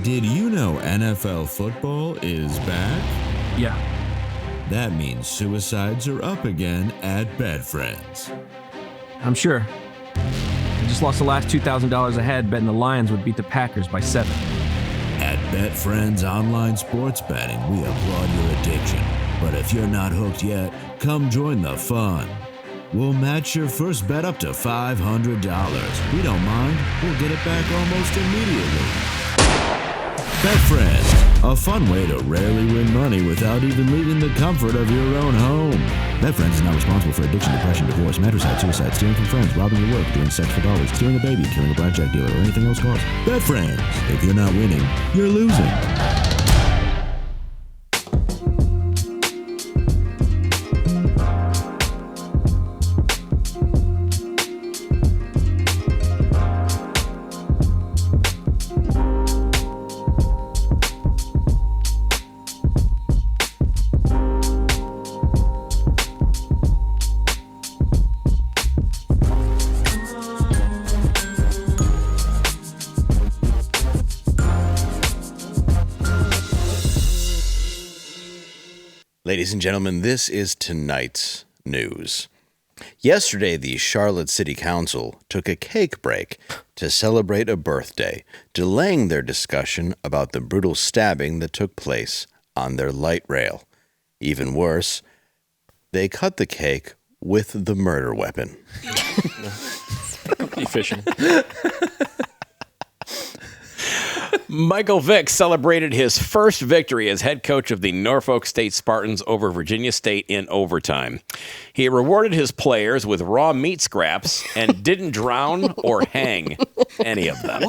Did you know NFL football is back? Yeah. That means suicides are up again at Betfriends. I'm sure. I just lost the last $2,000 ahead betting the Lions would beat the Packers by 7. At Betfriends Online Sports Betting, we applaud your addiction. But if you're not hooked yet, come join the fun. We'll match your first bet up to $500. We don't mind. We'll get it back almost immediately. Betfriends, a fun way to rarely win money without even leaving the comfort of your own home. Betfriends is not responsible for addiction, depression, divorce, matricide, suicide, stealing from friends, robbing your work, doing sex for dollars, stealing a baby, killing a blackjack dealer, or anything else cost. Betfriends, if you're not winning, you're losing. Ladies and gentlemen, this is tonight's news. Yesterday, the Charlotte City Council took a cake break to celebrate a birthday, delaying their discussion about the brutal stabbing that took place on their light rail. Even worse, they cut the cake with the murder weapon. Efficient. Michael Vick celebrated his first victory as head coach of the Norfolk State Spartans over Virginia State in overtime. He rewarded his players with raw meat scraps and didn't drown or hang any of them.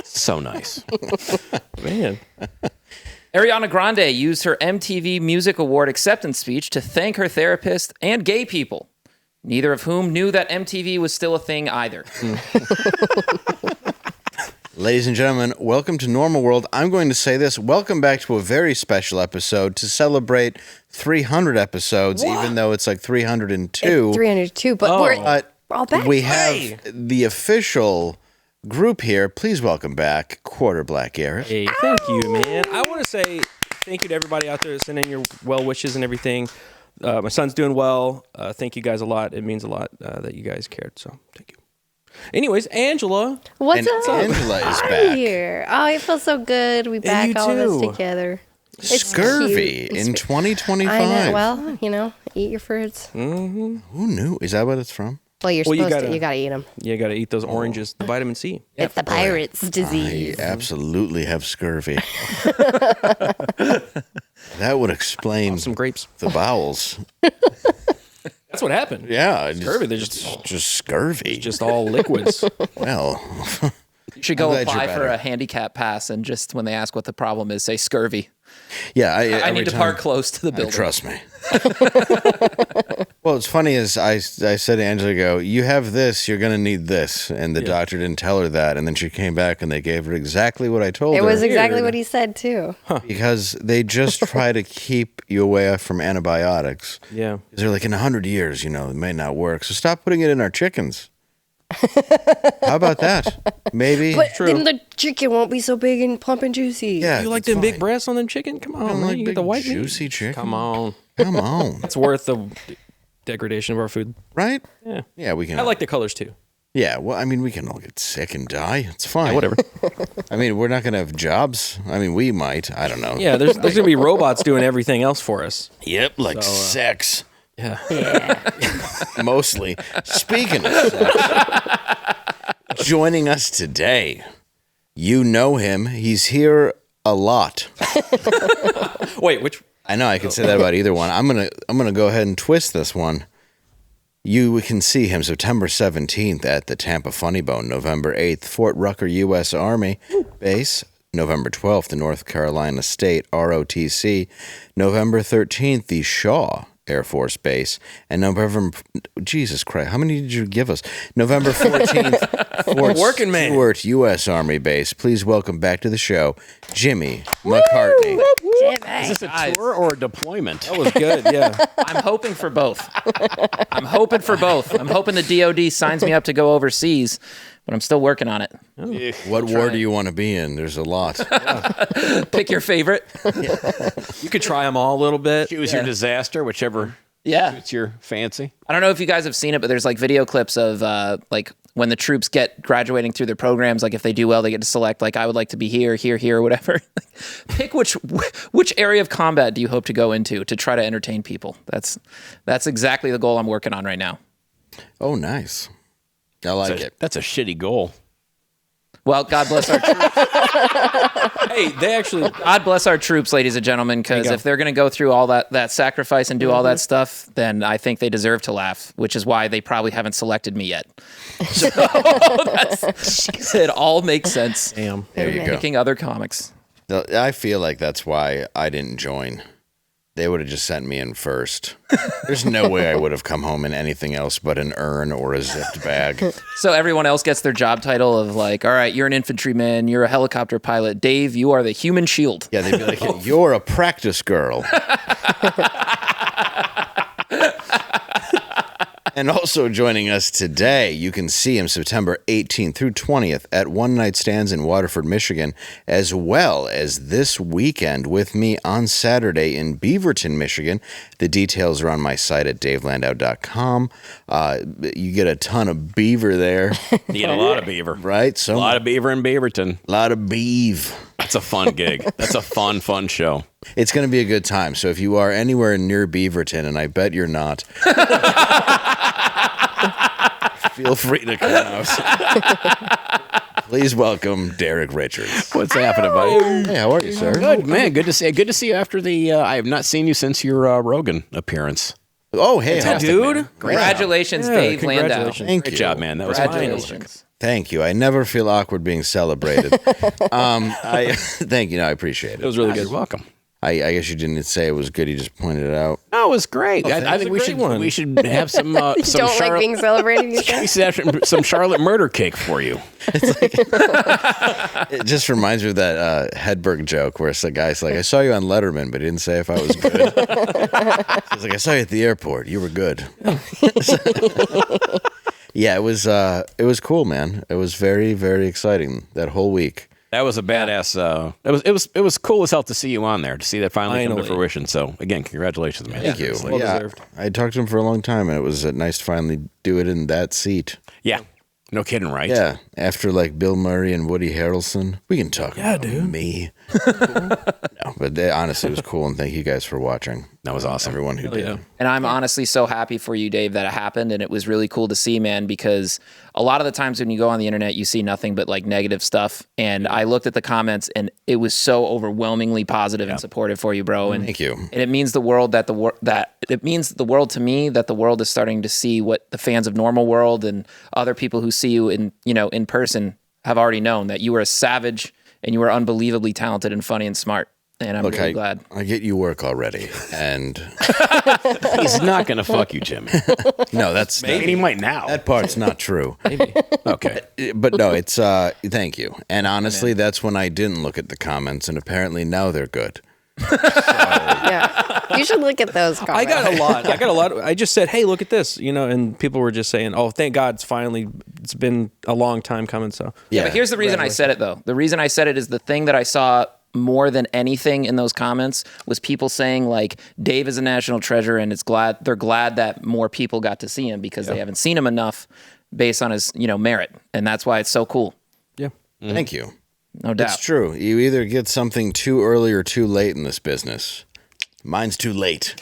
So nice. Man. Ariana Grande used her MTV Music Award acceptance speech to thank her therapist and gay people, neither of whom knew that MTV was still a thing either. Ladies and gentlemen, welcome to Normal World. I'm going to say this. Welcome back to a very special episode to celebrate 300 episodes, even though it's like 302. It's 302, but we're all back. We have the official group here. Please welcome back Quarter Black Garrett. Hey, thank you, man. I want to say thank you to everybody out there sending your well wishes and everything. My son's doing well. Thank you guys a lot. It means a lot that you guys cared, so thank you. Anyways, Angela. What's up? Angela is back. Here. Oh, it feels so good. We back all this together. It's Scurvy cute. in 2025. I know. Well, eat your fruits. Mm-hmm. Who knew? Is that what it's from? Well, you gotta eat them. You gotta eat those oranges. The vitamin C. It's the pirate's disease. I absolutely have scurvy. That would explain some grapes. The bowels. That's what happened. Yeah. Scurvy. They're just scurvy. It's just all liquids. Well. You should go apply for a handicap pass and just when they ask what the problem is, say scurvy. Yeah. I need to park close to the building. Trust me. Well, it's funny as I said to Angela, you have this, you're going to need this. And the doctor didn't tell her that. And then she came back and they gave her exactly what I told her. It was exactly what he said, too. Huh. Because they just try to keep you away from antibiotics. Yeah. Because they're like, in 100 years, it may not work. So stop putting it in our chickens. How about that? Maybe. But then the chicken won't be so big and plump and juicy. Yeah, you like them big breasts on them chicken? Come on, like you big get the white juicy meat. chicken. Come on. It's worth the degradation of our food, right? Yeah. Yeah, we can. I like the colors too. Yeah, well, we can all get sick and die. It's fine. Yeah, whatever. We're not gonna have jobs. We might. I don't know. Yeah, there's gonna be robots doing everything else for us. Yep, like sex. Yeah. Mostly. Speaking of sex, joining us today, you know him. He's here a lot. Wait, which? I know I could say that about either one. I'm gonna go ahead and twist this one. You can see him September 17th at the Tampa Funny Bone, November 8th, Fort Rucker U.S. Army Base, November 12th, the North Carolina State ROTC, November 13th, the Shaw Air Force Base, and Jesus Christ, how many did you give us? November 14th, Fort Stewart U.S. Army Base. Please welcome back to the show, Jimmy McCartney. Is this a tour or a deployment? That was good, yeah. I'm hoping for both. I'm hoping the DOD signs me up to go overseas but I'm still working on it. What war do you want to be in? There's a lot. Pick your favorite. You could try them all a little bit. Choose your disaster, whichever suits your fancy. I don't know if you guys have seen it, but there's like video clips of like when the troops get graduating through their programs, like if they do well, they get to select like I would like to be here, or whatever. Pick which area of combat do you hope to go into to try to entertain people. That's exactly the goal I'm working on right now. Oh, nice. I like it. That's a shitty goal. Well, God bless our troops. Hey, they actually... God bless our troops, ladies and gentlemen, because if they're going to go through all that sacrifice and do all that stuff, then I think they deserve to laugh, which is why they probably haven't selected me yet. So it all makes sense. Damn. There you go. Picking other comics. I feel like that's why I didn't join. They would have just sent me in first. There's no way I would have come home in anything else but an urn or a zipped bag. So everyone else gets their job title of like, all right, you're an infantryman, you're a helicopter pilot. Dave, you are the human shield. Yeah, they'd be like, you're a practice girl. And also joining us today, you can see him September 18th through 20th at One Night Stands in Waterford, Michigan, as well as this weekend with me on Saturday in Beaverton, Michigan. The details are on my site at davelandau.com. You get a ton of beaver there. You get a lot of beaver. Right? A lot of beaver in Beaverton. A lot of beeve. That's a fun gig. That's a fun show. It's going to be a good time. So if you are anywhere near Beaverton, and I bet you're not, feel free to come out. Please welcome Derek Richards. What's happening, buddy? Hey, how are you, sir? Good, man. Good to see you after the. I have not seen you since your Rogan appearance. Oh, hey, dude. Congratulations, Dave Landau. Thank Great you. job, man. That was Congratulations. Thank you. I never feel awkward being celebrated. Thank you. No, I appreciate it. It was really good. You're welcome. I guess you didn't say it was good. You just pointed it out. No, it was great. I think we should have some some Don't Charlotte. like being celebrated. You said? We should have some Charlotte murder cake for you. It just reminds me of that Hedberg joke where the guy's like, I saw you on Letterman, but he didn't say if I was good. He's like, I saw you at the airport. You were good. Yeah, it was cool, man. It was very, very exciting that whole week. That was a badass. It was cool as hell to see you on there, to see that finally come to fruition. So again, congratulations, man. Thank you. Well deserved. I had talked to him for a long time, and it was nice to finally do it in that seat. Yeah, no kidding, right? Yeah, after like Bill Murray and Woody Harrelson, we can talk about me. No, but honestly, it was cool, and thank you guys for watching. That was awesome. Everyone who did. Yeah. And I'm honestly so happy for you, Dave, that it happened. And it was really cool to see, man, because a lot of the times when you go on the internet, you see nothing but like negative stuff. And I looked at the comments and it was so overwhelmingly positive and supportive for you, bro. And Thank you. And it means the world it means the world to me that the world is starting to see what the fans of Normal World and other people who see you in person have already known, that you were a savage and you were unbelievably talented and funny and smart. And I'm really glad. I get you work already, and He's not gonna fuck you, Jimmy. no, that's Maybe he might now. that part's not true. Maybe. Okay. But no, it's thank you. And honestly, that's when I didn't look at the comments, and apparently now they're good. Yeah. You should look at those comments. I got a lot. I just said, hey, look at this, and people were just saying, oh, thank God, it's been a long time coming. So Yeah, but here's the reason I said it, though. The reason I said it is the thing that I saw more than anything in those comments was people saying like Dave is a national treasure, and they're glad that more people got to see him because they haven't seen him enough based on his merit, and that's why it's so cool. yeah. Thank you. No doubt. It's true. You either get something too early or too late in this business. Mine's too late.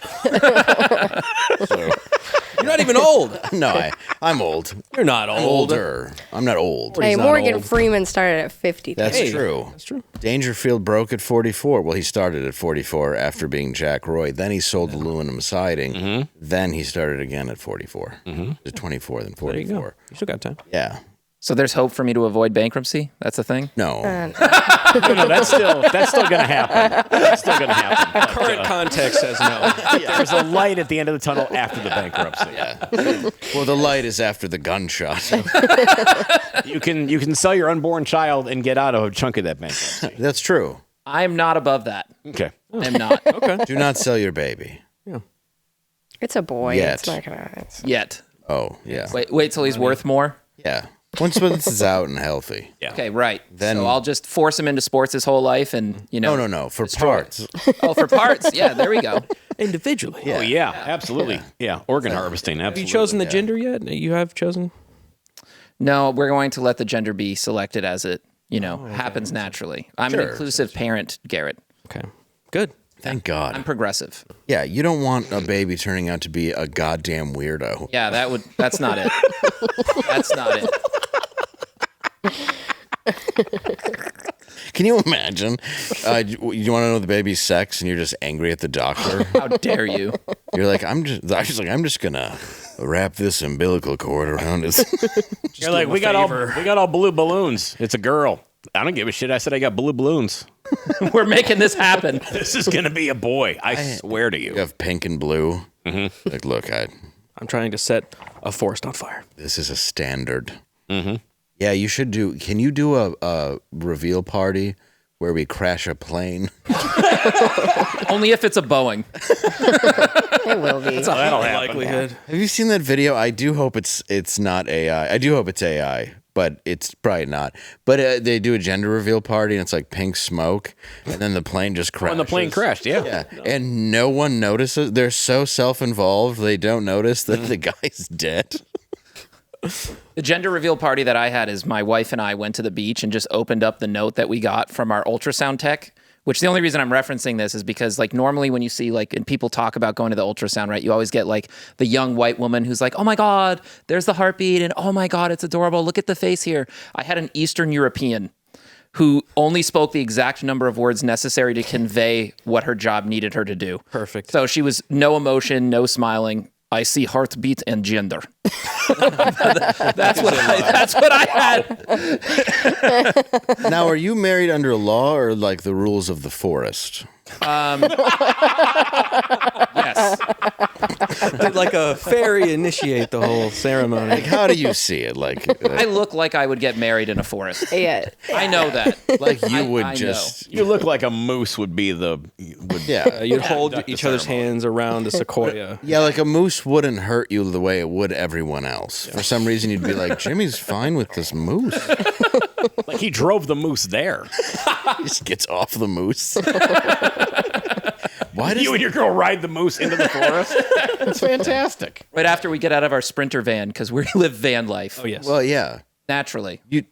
You're not even old. No, I'm old. You're not I'm old. older. I'm not old. Hey, not Morgan old. Freeman started at 50. That's Hey, true. That's true. Dangerfield broke at 44. Well, he started at 44 after being Jack Roy. Then he sold aluminum siding. Then he started again at 44. At 24, then There you go. 44. You still got time. Yeah. So there's hope for me to avoid bankruptcy? That's the thing? No. No, that's still gonna happen. That's still gonna happen. Current context says no. There's a light at the end of the tunnel after the bankruptcy. Well, the light is after the gunshot. You can sell your unborn child and get out of a chunk of that bankruptcy. That's true. I'm not above that. Okay. I'm not. Do not sell your baby. It's a boy. Yet. It's not gonna. Yet. Oh, yeah. Wait till he's worth more. Yeah. Once it's out and healthy. Yeah. Okay, right. Then- so I'll just force him into sports his whole life, and No. For parts. Oh, for parts. Yeah, there we go. Individually. Oh, yeah, absolutely. Yeah, organ harvesting, absolutely. Have you chosen the gender yet? You have chosen? No, we're going to let the gender be selected as it, happens naturally. I'm an inclusive parent, Garrett. Okay. Good. Thank God. I'm progressive. Yeah, you don't want a baby turning out to be a goddamn weirdo. Yeah, that's not it. That's not it. Can you imagine? You want to know the baby's sex, and you're just angry at the doctor. How dare you? You're like, I'm just gonna wrap this umbilical cord around his. You're like, we got all blue balloons. It's a girl. I don't give a shit. I said I got blue balloons. We're making this happen. This is gonna be a boy. I swear to you. You have pink and blue. Mm-hmm. Like, look, I'm trying to set a forest on fire. This is a standard. Mm-hmm. Yeah, you should do. Can you do a reveal party where we crash a plane? Only if it's a Boeing. It will be. It's a That'll high happen. likelihood. Have you seen that video? I do hope it's not AI. I do hope it's AI, but it's probably not. But they do a gender reveal party, and it's like pink smoke, and then the plane just crashes. When the plane crashed, yeah. And no one notices. They're so self-involved, they don't notice that the guy's dead. The gender reveal party that I had is my wife and I went to the beach and just opened up the note that we got from our ultrasound tech, which the only reason I'm referencing this is because like normally when you see like, and people talk about going to the ultrasound, right? You always get like the young white woman who's like, oh my God, there's the heartbeat. And oh my God, it's adorable. Look at the face here. I had an Eastern European who only spoke the exact number of words necessary to convey what her job needed her to do. Perfect. So she was no emotion, no smiling. I see heartbeat and gender. That's what I had. Now, are you married under law or like the rules of the forest? Yes. Did like a fairy initiate the whole ceremony? Like, how do you see it? Like, I look like I would get married in a forest. Yeah. I know that. like you would I just. You look like a moose would be the. Yeah. You'd hold conduct the each other's ceremony. hands around a sequoia. Yeah, like a moose wouldn't hurt you the way it would everyone else. For some reason, you'd be like, Jimmy's fine with this moose. Like he drove the moose there. He just gets off the moose. Why does You and your girl ride the moose into the forest. It's fantastic. Right after we get out of our Sprinter van, because we live van life. Oh, yes. Well, yeah. Naturally. You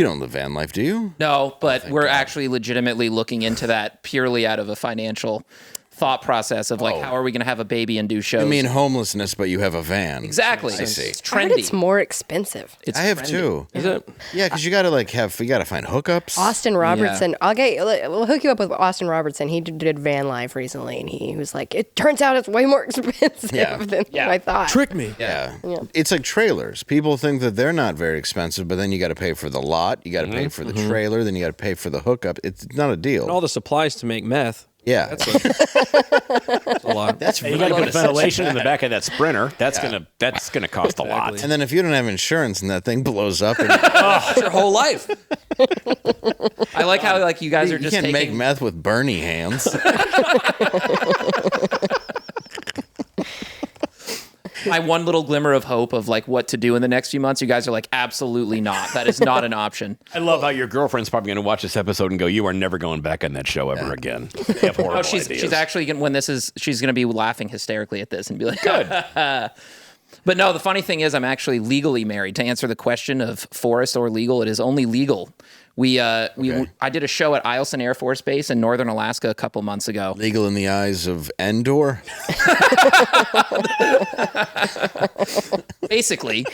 don't live van life, do you? No, but we're actually legitimately looking into that purely out of a financial thought process of like, how are we going to have a baby and do shows? I mean homelessness, but you have a van. exactly. I see. It's I heard trendy. it's more expensive. It's I have trendy. too. Is it? Yeah, because you gotta you gotta find hookups. Austin Robertson. We'll hook you up with Austin Robertson. He did van life recently, and he was like, "It turns out it's way more expensive than I thought." Trick me. Yeah. It's like trailers. People think that they're not very expensive, but then you got to pay for the lot, you got to pay for the trailer, then you got to pay for the hookup. It's not a deal. And all the supplies to make meth. Yeah. That's a lot. That's You got to put ventilation in the back of that Sprinter. That's gonna cost a lot. And then if you don't have insurance and that thing blows up, and That's your whole life. I like how like you guys are you just can't taking make meth with Bernie hands. my one little glimmer of hope of like what to do in the next few months. You guys are like, absolutely not. That is not an option. I love how your girlfriend's probably going to watch this episode and go, "You are never going back on that show ever again." They have horrible Oh, she's actually gonna, she's going to be laughing hysterically at this and be like, good. But no, the funny thing is I'm actually legally married. To answer the question of forest or legal, it is only legal. I did a show at Eielson Air Force Base in northern Alaska a couple months ago. Legal in the eyes of Endor. Basically,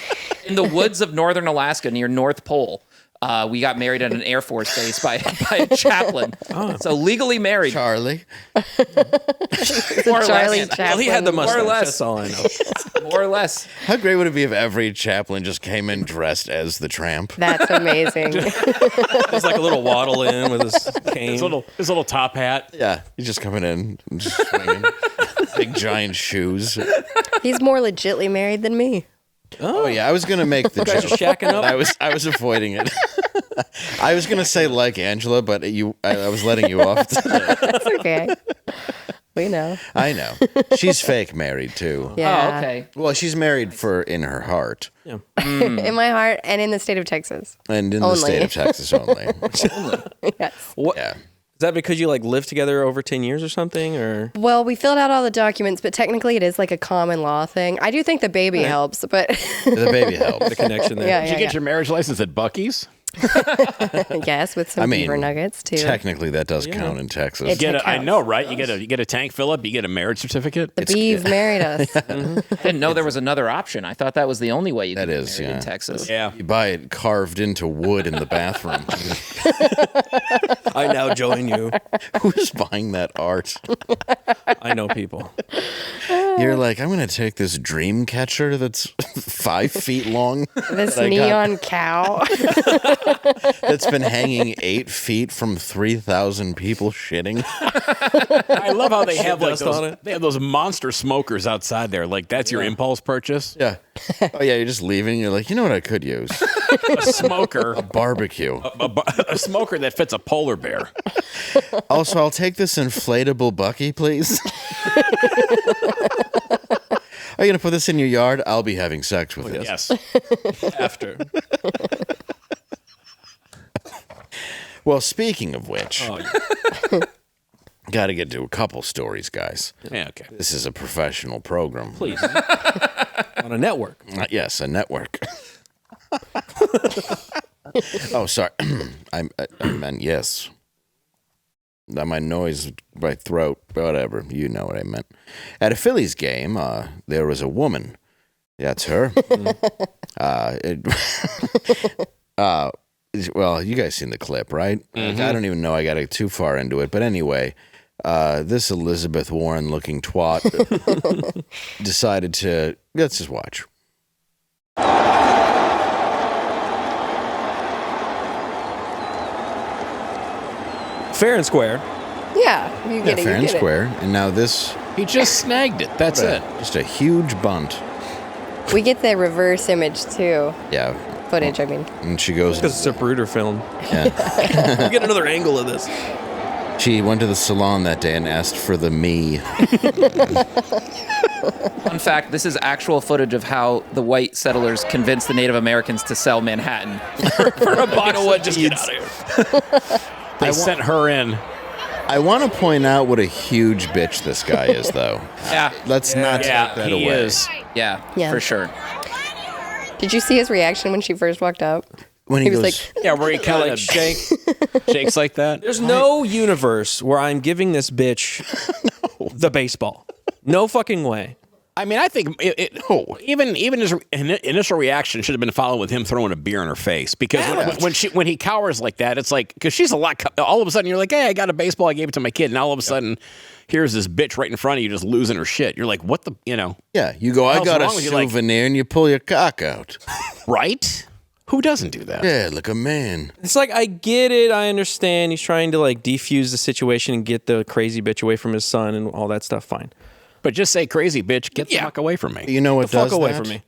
in the woods of northern Alaska near North Pole, we got married at an Air Force base by a chaplain. So legally married. Charlie. More or Charlie less. Chaplin. Well, he had the mustache. More or less. That's all I know. More or less. How great would it be if every chaplain just came in dressed as the tramp? That's amazing. He's like a little waddle in with his cane. his little top hat. Yeah, he's just coming in, and just swinging. Big giant shoes. He's more legitly married than me. Oh yeah, I was gonna make the joke. Just shacking up. I was avoiding it. I was gonna say like Angela, but I was letting you off. That's okay. We know. I know. She's fake married too. Yeah. Oh, okay. Well, she's married for in her heart In my heart and in the state of Texas. and in Only. the state of Texas only. Yes. What? Yeah. Is that because you like lived together over 10 years or something, or? Well, we filled out all the documents, but technically it is like a common law thing. I do think the baby helps, but The baby helps. The connection there. yeah, Did you get your marriage license at Buc-ee's? yes, with some beaver nuggets too. Technically, that does count in Texas. It Get a, I counts. know, right? You get a tank fill up. You get a marriage certificate. The beeve married us. I didn't know there was another option. I thought that was the only way you That could get is, married yeah. in Texas. Yeah. You buy it carved into wood in the bathroom. I now join you. Who's buying that art? I know people. You're like, I'm going to take this dream catcher that's 5 feet long. This I got- neon cow. That's been hanging 8 feet from 3,000 people shitting. I love how they have like dust on those. it. They have those monster smokers outside there. Like that's your impulse purchase. Yeah. Oh, yeah, you're just leaving. You're like, you know what I could use? A smoker. Barbecue. A smoker that fits a polar bear. Also, I'll take this inflatable Bucky, please. Are you going to put this in your yard? I'll be having sex with it. Yes. After. Well, speaking of which, Oh, got to get to a couple stories, guys. Yeah. Okay. This is a professional program. please. On a network. Yes, a network. Oh, sorry. I meant yes. Now my noise, my throat, whatever. You know what I meant. At a Phillies game, there was a woman. That's her. Well, you guys seen the clip, right? I don't even know I got too far into it. But anyway, this Elizabeth Warren-looking twat decided to... Let's just watch. Fair and square. Yeah, you get it. Fair You and get square. And now this... He just snagged it. That's it. Just a huge bunt. it. We get the reverse image too. Yeah. Footage, I mean. And she goes... Because it's a Bruder film. Yeah. We'll get another angle of this. She went to the salon that day and asked for the me. Fun fact, this is actual footage of how the white settlers convinced the Native Americans to sell Manhattan for a box of Just get out of here. They sent her in. I want to point out what a huge bitch this guy is, though. Yeah, Let's not take Yeah, that he away. is. yeah, Yeah. for sure. Did you see his reaction when she first walked up? When He he was goes, like, Yeah, where he kind of Shake. shakes like that. There's no universe where I'm giving this bitch the baseball. No fucking way. I mean, I think even his initial reaction should have been followed with him throwing a beer in her face because when he cowers like that, it's like because she's a lot. All of a sudden, you're like, hey, I got a baseball, I gave it to my kid, and all of a sudden, here's this bitch right in front of you, just losing her shit. You're like, what the, yeah, you go, I hell's got a wrong with you? Like- souvenir, and you pull your cock out. right? Who doesn't do that? Yeah, like a man. It's like, I get it. I understand. He's trying to like defuse the situation and get the crazy bitch away from his son and all that stuff. Fine. But just say, crazy bitch, get the fuck away from me. You know what The fuck does away that? from me.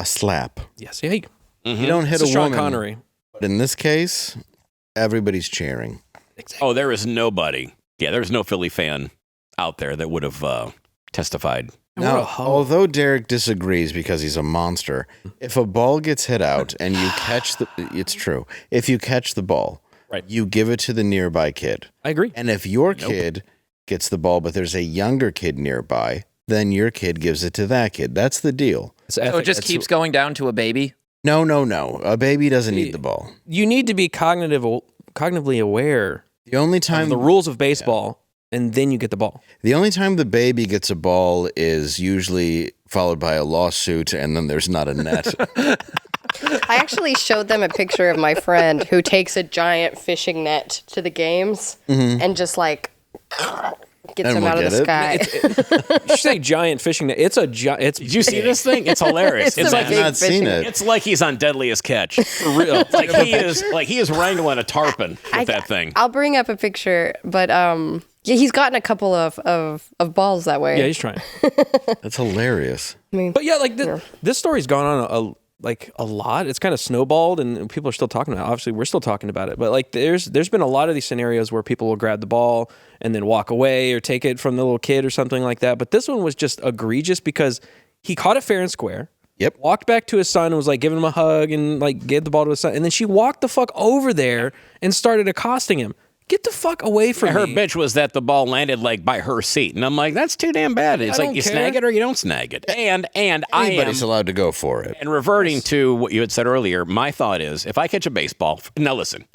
A slap. Yes. Yeah. You don't hit It's a a Sean woman. Connery. But in this case, everybody's cheering. Oh, there is nobody. Yeah, there's no Philly fan out there that would have testified. Now, although Derek disagrees because he's a monster, if a ball gets hit out and you catch it's true. If you catch the ball, Right. you give it to the nearby kid. I agree. And if your kid gets the ball, but there's a younger kid nearby, then your kid gives it to that kid. That's the deal. It's So ethic. it just keeps going down to a baby. No. A baby doesn't need the ball. You need to be cognitively aware The only of time the rules of baseball, and then you get the ball. the only time the baby gets a ball is usually followed by a lawsuit, and then there's not a net. I actually showed them a picture of my friend who takes a giant fishing net to the games and just like gets And them we'll out of the get sky. You say giant fishing net. It's Did you see this thing? It's hilarious. It's It's a like I've big not seen fishing- it. it's like he's on Deadliest Catch. For real. Like he is wrangling a tarpon with that thing. I'll bring up a picture, but yeah, he's gotten a couple of balls that way. Yeah, he's trying. That's hilarious. But yeah, like this story's gone on like a lot. It's kind of snowballed, and people are still talking about it. Obviously, we're still talking about it. But like, there's been a lot of these scenarios where people will grab the ball and then walk away or take it from the little kid or something like that. But this one was just egregious because he caught it fair and square. Yep. Walked back to his son and was like giving him a hug and like gave the ball to his son. And then she walked the fuck over there and started accosting him. Get the fuck away from Her me. bitch was that the ball landed like by her seat, and I'm like, that's too damn bad. It's like you snag it or you don't snag it. And Anybody's allowed to go for it. And reverting to what you had said earlier, my thought is, if I catch a baseball, now listen,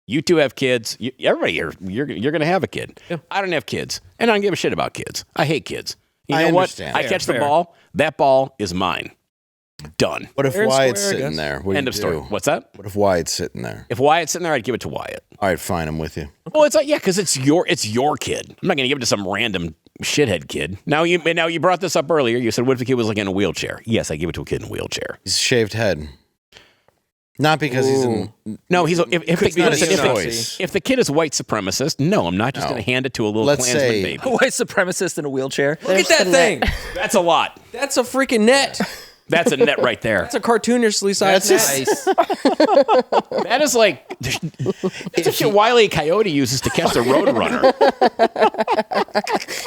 you two have kids. Everybody here, you're going to have a kid. Yeah. I don't have kids, and I don't give a shit about kids. I hate kids. You know what? I catch the ball. That ball is mine. Done. What if Fair and Wyatt's square, I sitting guess. there? What do End you of story. do? What's that? What if Wyatt's sitting there? If Wyatt's sitting there, I'd give it to Wyatt. All right, fine. I'm with you. Well, it's like, yeah, because it's your kid. I'm not going to give it to some random shithead kid. Now you brought this up earlier. You said, what if the kid was like in a wheelchair? Yes, I give it to a kid in a wheelchair. He's shaved head. Not because he's in. No, if choice. the kid is white supremacist, no, I'm not just going to hand it to a little Let's Klansman say- baby. A white supremacist in a wheelchair. Look at that thing. That's a lot. That's a freaking net. That's a net right there. That's a cartoonishly sized net. Nice. That is like it's a shit Wile E. Coyote uses to catch a roadrunner.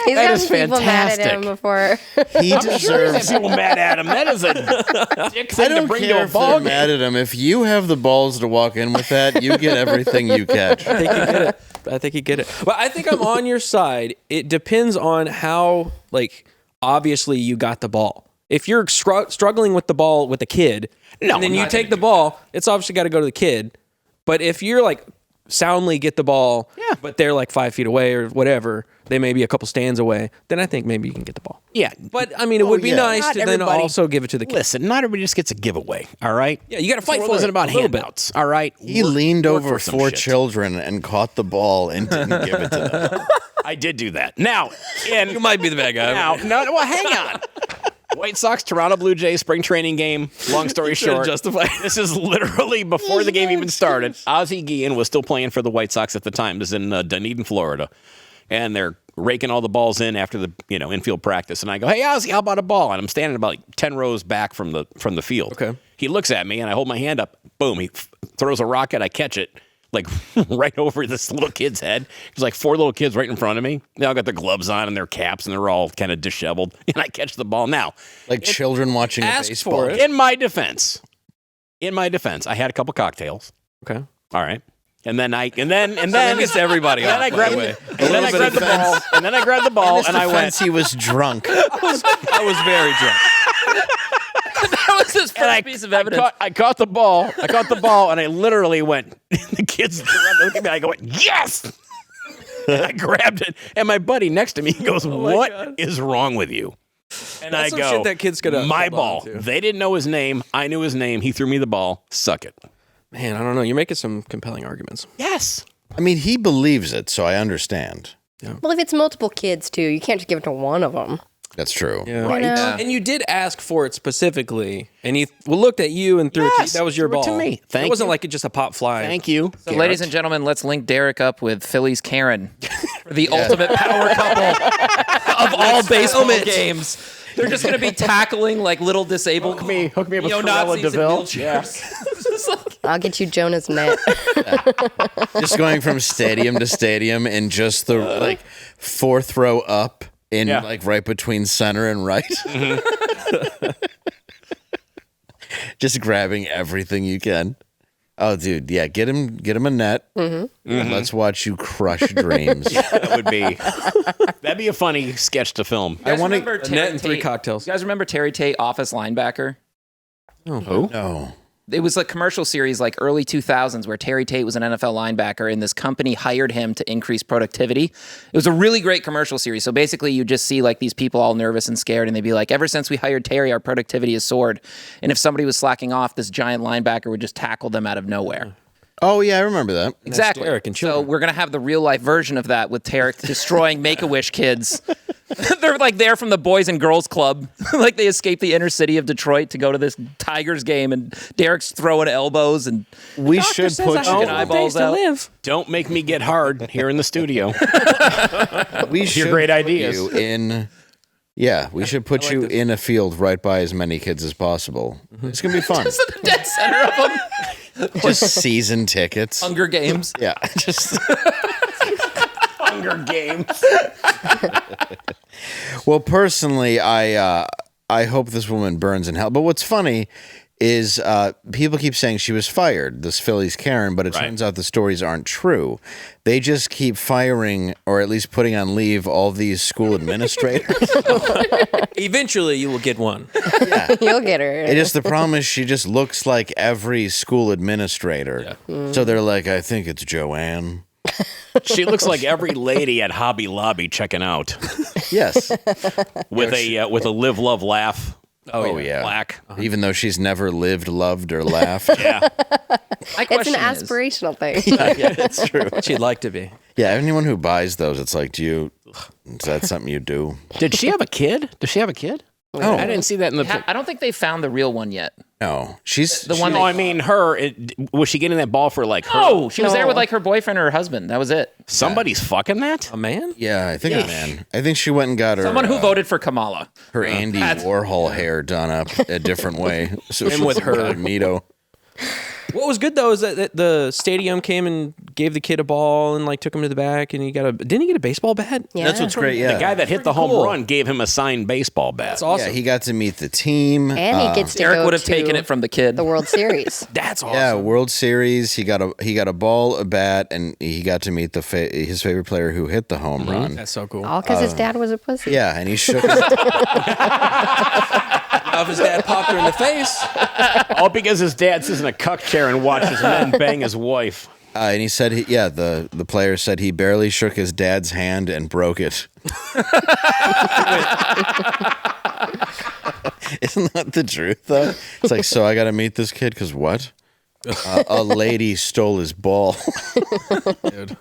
He's That gotten is people mad at him fantastic. before. He deserves. People mad at him. That is a dick I thing to don't bring care to a if they're ball mad game. at him. If you have the balls to walk in with that, you get everything you catch. I think you get it. I think you get it. But I think I'm on your side. It depends on how, like, obviously you got the ball. If you're struggling with the ball with a kid, No, and then I'm you not take gonna the do ball, it's obviously got to go to the kid. But if you're like soundly get the ball, but they're like 5 feet away or whatever, they may be a couple stands away, then I think maybe you can get the ball. Yeah, But I mean, it would be yeah. nice Not to then everybody- also give it to the kid. listen, not everybody just gets a giveaway. All right. Yeah, you got to fight for Isn't it. about a little bit. handouts. All right. He Work- leaned work over for some 4 shit. children and caught the ball and didn't give it to them. I did do that. Now, and You might be the bad guy. no, well, hang on. White Sox, Toronto Blue Jays spring training game. Long story short, justify it. this is literally before the game even started. Ozzie Guillen was still playing for the White Sox at the time. This is in Dunedin, Florida, and they're raking all the balls in after the infield practice. And I go, "Hey, Ozzie, how about a ball?" And I'm standing about like 10 rows back from the field. Okay. He looks at me, and I hold my hand up. Boom! He throws a rocket. I catch it. Like right over this little kid's head. There's like 4 little kids right in front of me. They all got their gloves on and their caps, and they're all kind of disheveled. And I catch the ball. Now, Like children watching a ask baseball. for it. game. in my defense, I had a couple cocktails. Okay. All right, and then It's everybody. then I grabbed the ball, and then I grabbed the In ball, his and I went. defense, he was drunk. I was very drunk. That was his first piece of evidence. I caught the ball. And I literally went. The kids look at me. I go, yes. And I grabbed it, and my buddy next to me goes, "What is wrong with you?" And That's I some go, shit that kid's gonna my hold on ball. to. They didn't know his name. I knew his name. He threw me the ball. Suck it. Man, I don't know. You're making some compelling arguments. Yes. I mean, he believes it, so I understand. Well, if it's multiple kids too, you can't just give it to one of them. That's true. Yeah. Right. And you did ask for it specifically, and he looked at you and threw it to you. Yes, That was your threw it ball. to me. Thank it wasn't you. like just a pop fly. Thank you. So, ladies and gentlemen, let's link Derek up with Phillies Karen for the ultimate power couple of all baseball games. They're just going to be tackling like little disabled Hook me up with Cruella neo-Nazis in DeVille. wheelchairs. Just like- I'll get you Jonah's net. Just going from stadium to stadium in just the like 4th row up in Yeah. like right between center and right. Just grabbing everything you can. Oh, dude, yeah, get him a net. And let's watch you crush dreams. That'd be a funny sketch to film. You guys wanna- remember A Terry net and 3 Tate- cocktails. You guys remember Terry Tate, Office linebacker? Who? No. It was a commercial series like early 2000s where Terry Tate was an NFL linebacker and this company hired him to increase productivity. It was a really great commercial series. So basically you just see like these people all nervous and scared and they'd be like, ever since we hired Terry, our productivity has soared. And if somebody was slacking off, this giant linebacker would just tackle them out of nowhere. Oh, yeah, I remember that. Exactly. Derek and So children. we're going to have the real life version of that with Tarek destroying Make-A-Wish kids. They're like there from the Boys and Girls Club. Like they escaped the inner city of Detroit to go to this Tigers game and Derek's throwing elbows and We should put I you. get eyeballs out. Don't make me get hard here in the studio. We should great put ideas. you in Yeah, we should put you in a field right by as many kids as possible. It's going to be fun. Just at the dead center of them. Just season tickets. Hunger Games. Yeah, just Hunger Games. Well, personally, I hope this woman burns in hell. But what's funny is people keep saying she was fired, this Phillies Karen, but it turns out the stories aren't true. They just keep firing, or at least putting on leave, all these school administrators. Eventually, you will get one. You'll get her. It is the problem is she just looks like every school administrator. Yeah. So they're like, I think it's Joanne. She looks like every lady at Hobby Lobby checking out Yes. with a live, love, laugh. Oh, yeah. Black. Even though she's never lived, loved, or laughed. Yeah. My It's an question is, aspirational thing. Yeah, that's true. She'd like to be. Yeah, anyone who buys those, it's like, is that something you do? Did she have a kid? Does she have a kid? Oh. I didn't see that in the. I don't think they found the real one yet. No. She's The one No, I mean her. Was she getting that ball for like her? Oh, she was there No. with like her boyfriend or her husband. That was it. Somebody's fucking that. A man? Yeah, I think man. I think she went and got her Someone who voted for Kamala. her Andy Warhol hair done up a different way. So And with her. incognito. What was good though is that the stadium came and gave the kid a ball and like took him to the back and didn't he get a baseball bat? Yeah. That's what's great. Yeah, The guy that hit the home cool. run gave him a signed baseball bat. That's awesome. Yeah, he got to meet the team. And he gets to Eric go would have to taken it from the kid. the World Series. That's awesome. Yeah, World Series. He got a ball, a bat, and he got to meet his favorite player who hit the home run. That's so cool. All because his dad was a pussy. Yeah, and he shook his If his dad popped her in the face. All because his dad sits in a cuck chair and watches men bang his wife. and he said, the player said he barely shook his dad's hand and broke it. Isn't that the truth, though? It's like, so I got to meet this kid because what? A lady stole his ball. Dude.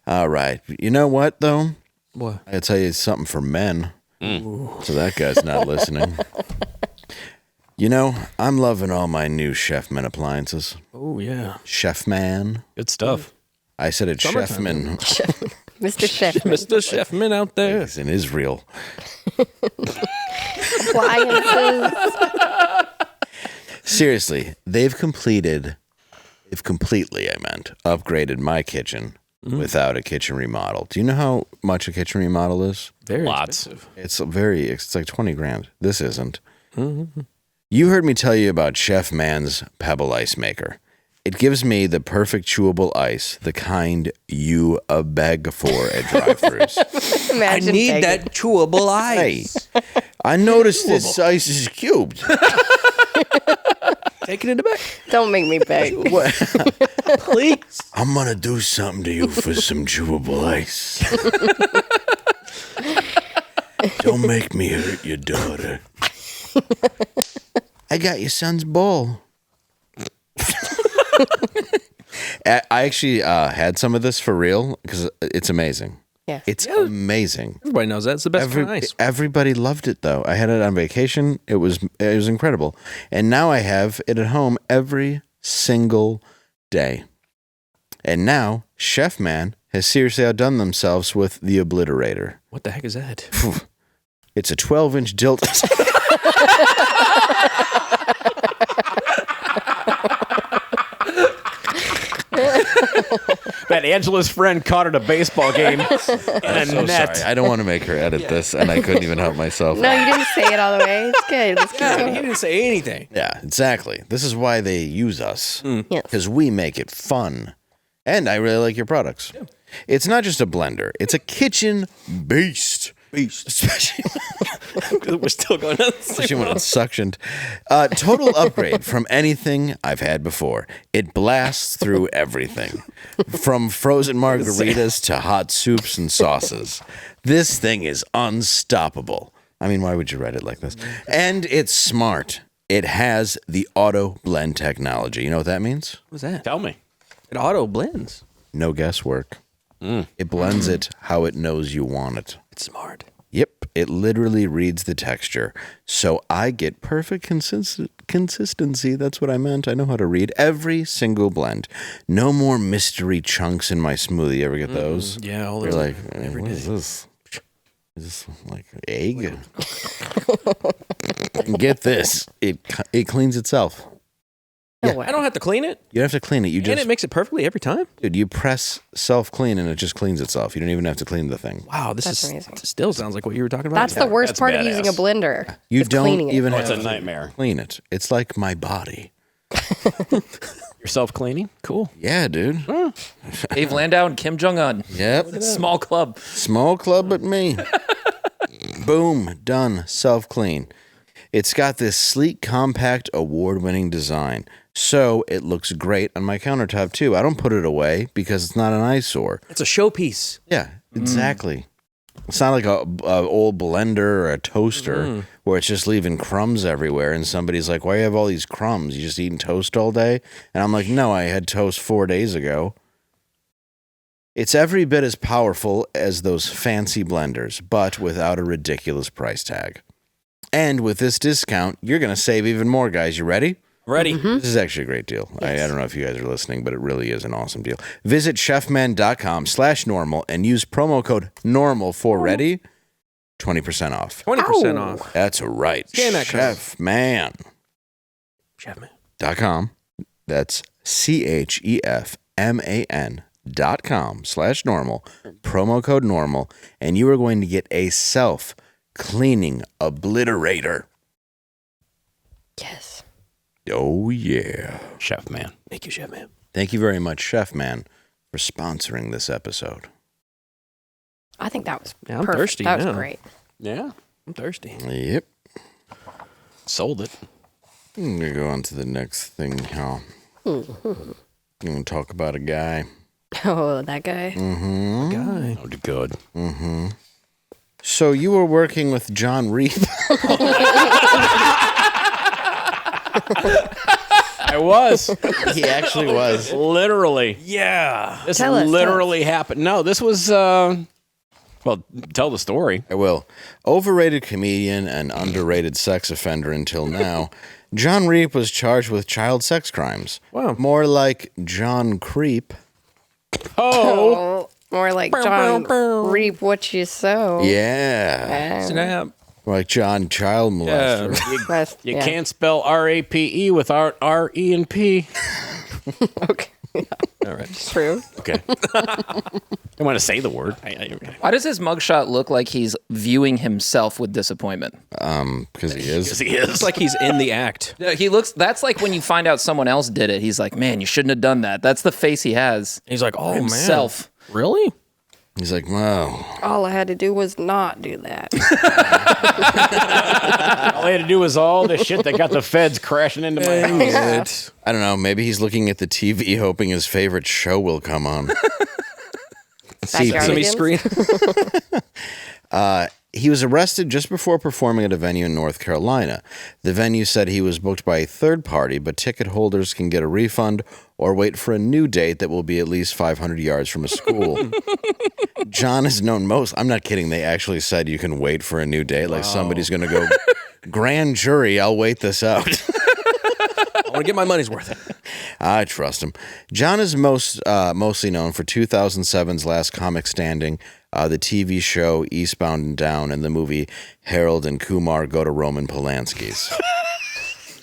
All right. You know what, though? What? I gotta tell you something for men. So that guy's not listening. You know, I'm loving all my new Chefman appliances. Oh yeah. Chefman. Good stuff. I said it Chefman. Mr. Chefman. Mr. Chefman out there. He's in Israel. Appliances. Seriously, they've completely, upgraded my kitchen without a kitchen remodel. Do you know how much a kitchen remodel is? Very Lots. expensive. It's like 20 grand. This isn't. You heard me tell you about Chefman's Pebble Ice Maker. It gives me the perfect chewable ice, the kind you beg for at drive-thrus. Imagine begging. chewable Hey, I noticed this ice is cubed. Take it in the back. Don't make me beg. What? Please. I'm gonna do something to you for some chewable ice. Don't make me hurt your daughter. I got your son's ball. I actually had some of this for real because it's amazing. Yeah. It's amazing. Everybody knows that. It's the best kind of ice. Everybody loved it though. I had it on vacation. It was incredible. And now I have it at home every single day. And now Chefman has seriously outdone themselves with the Obliterator. What the heck is that? It's a 12-inch dilt. Bet Angela's friend caught at a baseball game in a So net. sorry. I don't want to make her edit this, and I couldn't even help myself. No, you didn't say it all the way. It's good. Let's keep He going. didn't say anything. Yeah, exactly. This is why they use us. Yes. Because we make it fun. And I really like your products. Yeah. It's not just a blender. It's a kitchen beast. Especially We're still going on. especially when it's suctioned. Total upgrade from anything I've had before. It blasts through everything. From frozen margaritas to hot soups and sauces. This thing is unstoppable. I mean, why would you write it like this? And it's smart. It has the auto blend technology. You know what that means? What's that? Tell me. It auto blends. No guesswork. It blends it how it knows you want it. It's smart. Yep, it literally reads the texture. So I get perfect consistency. That's what I meant. I know how to read every single blend. No more mystery chunks in my smoothie. You ever get those? Yeah, all You're those. like, what is this? Is this like egg? And get this, it cleans itself. No way. I don't have to clean it, You don't have to clean it. You and just, it makes it perfectly every time. dude, you press self-clean and it just cleans itself. You don't even have to clean the thing. Wow, this That's amazing. still sounds like what you were talking about. That's the worst That's part of badass. using a blender. You is don't cleaning it. even Oh, have it's a to nightmare. clean it. It's like my body. You're self-cleaning? Cool. Yeah, dude. Dave Landau and Kim Jong-un. Yep. Small club. Small club but me. Boom. Done. Self-clean. It's got this sleek, compact, award-winning design. So it looks great on my countertop, too. I don't put it away because it's not an eyesore. It's a showpiece. Yeah, exactly. It's not like a old blender or a toaster where it's just leaving crumbs everywhere and somebody's like, why do you have all these crumbs? You just eating toast all day? And I'm like, no, I had toast 4 days ago. It's every bit as powerful as those fancy blenders, but without a ridiculous price tag. And with this discount, you're going to save even more, guys. You ready? Ready. This is actually a great deal. I don't know if you guys are listening, but it really is an awesome deal. Visit chefman.com/normal and use promo code NORMAL for ready. 20% off. 20% off. That's right. Scan that code. Chefman.com. Chefman. That's CHEFMAN.com/normal. Promo code NORMAL. And you are going to get a self-cleaning obliterator. Yes. Oh, yeah. Chef man. Thank you, Chefman. Thank you very much, Chefman, for sponsoring this episode. I think that was Yeah, I'm perfect. thirsty That now. was great. Yeah. I'm thirsty. Yep. Sold it. I'm going to go on to the next thing now. I'm going to talk about a guy. Oh, that guy. Guy. Oh, good. So you were working with John Reed. I was. He actually was. Literally. Yeah. This Tell us, literally happened. No, this was, well, tell the story. I will. Overrated comedian and underrated sex offender until now, John Reed was charged with child sex crimes. Wow. More like John Creep. Oh, more like John reap what you sow. Yeah. Snap. More like John Child Molester. That's- You yeah. can't spell R-A-P-E without R-E and P. Okay. All right. True. Okay. I want to say the word. Why does his mugshot look like he's viewing himself with disappointment? Because he is. He is. It's like he's in the act. Yeah, he looks. That's like when you find out someone else did it. He's like, man, you shouldn't have done that. That's the face he has. He's like, oh, Himself. man. Really? He's like, wow. All I had to do was not do that. All I had to do was all the shit that got the feds crashing into my house. I don't know. Maybe he's looking at the TV hoping his favorite show will come on. Backyard Somebody Again? screen. He was arrested just before performing at a venue in North Carolina. The venue said he was booked by a third party, but ticket holders can get a refund or wait for a new date that will be at least 500 yards from a school. John is known most. I'm not kidding. They actually said you can wait for a new date. Like somebody's going to go, grand jury, I'll wait this out. I want to get my money's worth. I trust him. John is mostly known for 2007's Last Comic Standing, the TV show Eastbound and Down, and the movie Harold and Kumar Go to Roman Polanski's.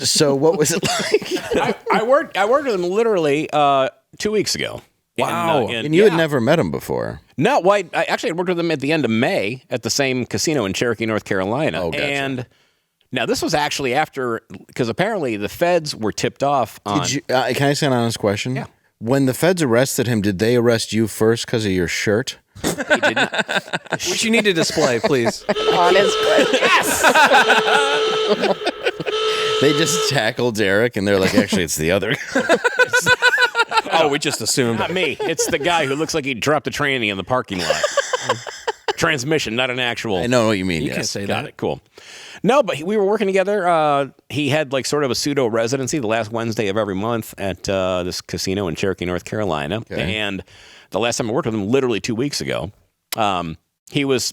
So what was it like? I worked with him literally 2 weeks ago. Wow. And you had never met him before. No, well, I actually had worked with him at the end of May at the same casino in Cherokee, North Carolina. Oh, gotcha. And now this was actually after, because apparently the feds were tipped off on. Did you, can I ask an honest question? Yeah. When the feds arrested him, did they arrest you first because of your shirt? Which you need to display, please. On his They just tackled Derek, and they're like, actually, it's the other. Oh, we just assumed. Not me. It's the guy who looks like he dropped a tranny in the parking lot. Transmission, not an actual. I know what you mean. You yes. can't say Got that. it. Cool. No, but we were working together. He had like sort of a pseudo residency the last Wednesday of every month at this casino in Cherokee, North Carolina. Okay. And the last time I worked with him, literally 2 weeks ago, he was,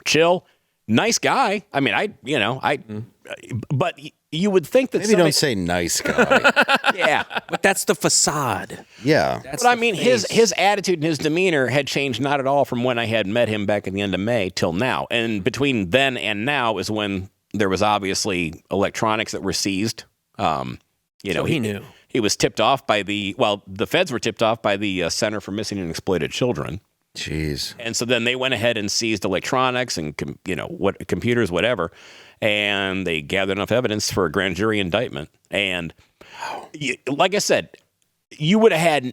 chill, nice guy. I mean, but you would think that Maybe don't say nice guy. yeah. But that's the facade. Yeah. That's But I the mean, face. his attitude and his demeanor had changed not at all from when I had met him back at the end of May till now. And between then and now is when there was obviously electronics that were seized. So he knew. He was tipped off by the feds were tipped off by the Center for Missing and Exploited Children. Jeez. And so then they went ahead and seized electronics and computers, whatever, and they gathered enough evidence for a grand jury indictment. And like I said, you would have had,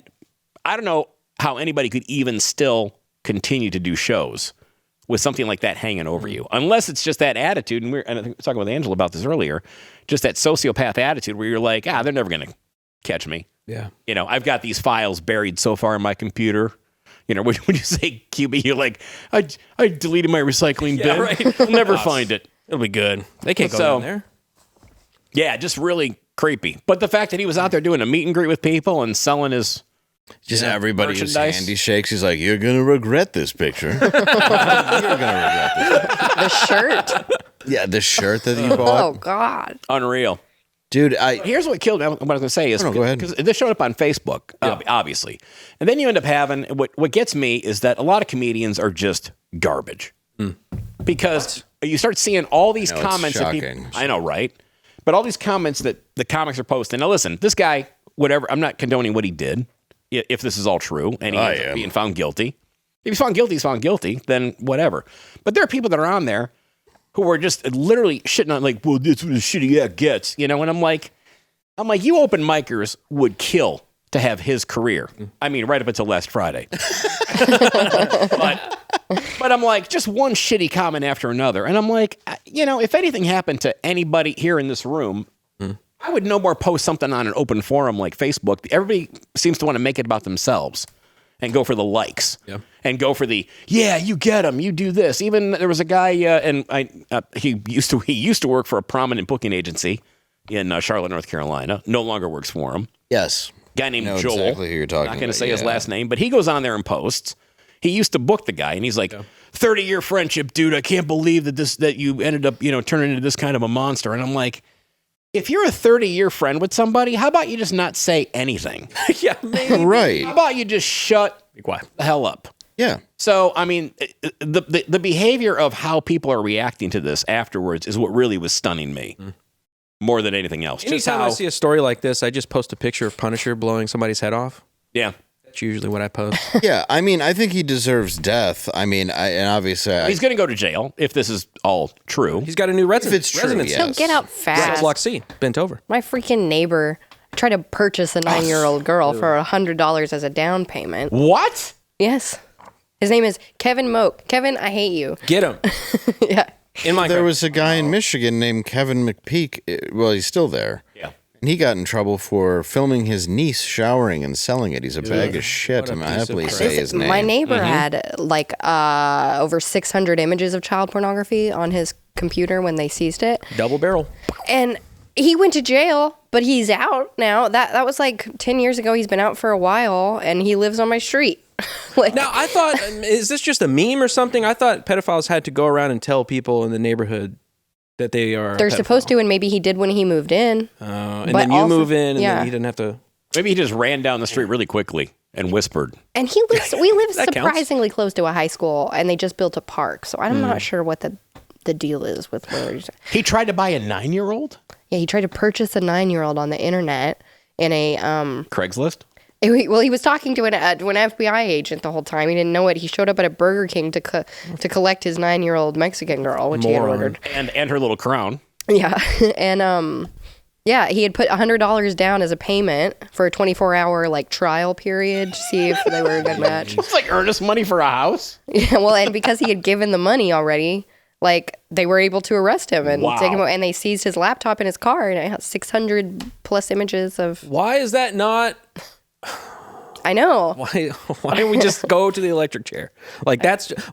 I don't know how anybody could even still continue to do shows with something like that hanging over you, unless it's just that attitude. And I think we were talking with Angela about this earlier, just that sociopath attitude where you're like, they're never going to catch me. Yeah. I've got these files buried so far in my computer. When you say QB, you're like, I deleted my recycling bin. Right. I'll never find it. It'll be good. They can't go So- down there. Yeah, just really creepy. But the fact that he was out there doing a meet and greet with people and selling his Just everybody his merchandise. hand he shakes. He's like, "You're gonna regret this picture. You're gonna regret this." The shirt. Yeah, the shirt that he Oh bought, God. unreal. dude. Here's what killed me. What I was going to say is, go ahead. because this showed up on Facebook, obviously. And then you end up having, what gets me is that a lot of comedians are just garbage. Because you start seeing all these I know, it's comments that people, shocking. I know, right? But all these comments that the comics are posting. Now listen, this guy, whatever, I'm not condoning what he did, if this is all true, and he ends up being found guilty. If he's found guilty, he's found guilty, then whatever. But there are people that are on there who are just literally shitting on, like, well, this is what a shitty act gets, and I'm like, you open micers would kill to have his career. I mean, right up until last Friday. But I'm like, just one shitty comment after another. And I'm like, if anything happened to anybody here in this room, I would no more post something on an open forum like Facebook. Everybody seems to want to make it about themselves and go for the likes and go for the, you get them, you do this. Even there was a guy, he used to work for a prominent booking agency in Charlotte, North Carolina. No longer works for him. Yes, Guy named I know Joel. exactly who you're talking Not going to about, say his yeah. last name, but he goes on there and posts. He used to book the guy, and he's like, 30-year friendship, dude. I can't believe that you ended up, turning into this kind of a monster. And I'm like, if you're a 30-year friend with somebody, how about you just not say anything? Yeah, maybe. right. How about you just shut the hell up? Yeah, So, I mean, the behavior of how people are reacting to this afterwards is what really was stunning me. More than anything else. Anytime I see a story like this, I just post a picture of Punisher blowing somebody's head off. Yeah. That's usually what I post. yeah. I mean, I think he deserves death. I mean, and obviously, He's going to go to jail if this is all true. He's got a new residence. it's true, residency. yes. He'll get out fast. Block C, bent over. My freaking neighbor tried to purchase a 9-year-old girl for $100 as a down payment. What? Yes. His name is Kevin Moak. Kevin, I hate you. Get him. Yeah. In my there was a guy in Michigan named Kevin McPeak. Well, he's still there. Yeah. And he got in trouble for filming his niece showering and selling it. He's a bag of shit. What a I'm piece happily of say his name. My neighbor had like over 600 images of child pornography on his computer when they seized it. double barrel. And he went to jail, but he's out now. That was like 10 years ago. He's been out for a while, and he lives on my street. Like, Now, I thought, is this just a meme or something? I thought pedophiles had to go around and tell people in the neighborhood that they are. they're supposed to, and maybe he did when he moved in. And But then you also- move in, and yeah. then he didn't have to. Maybe he just ran down the street really quickly and whispered. And we live That counts. surprisingly close to a high school, and they just built a park. So I'm not sure what the deal is with where he's. He tried to buy a 9-year-old? Yeah, he tried to purchase a 9-year-old on the internet in a Craigslist? Well, he was talking to an FBI agent the whole time. He didn't know it. He showed up at a Burger King to collect his 9-year-old Mexican girl, which he had Moron. ordered. And her little crown. Yeah, and yeah, he had put $100 down as a payment for a 24-hour like trial period to see if they were a good match. It's like earnest money for a house. Yeah, well, and because he had given the money already, like they were able to arrest him and take him, and they seized his laptop and his car, and it had 600 plus images of. Why is that not? I know. Why don't we just go to the electric chair? Like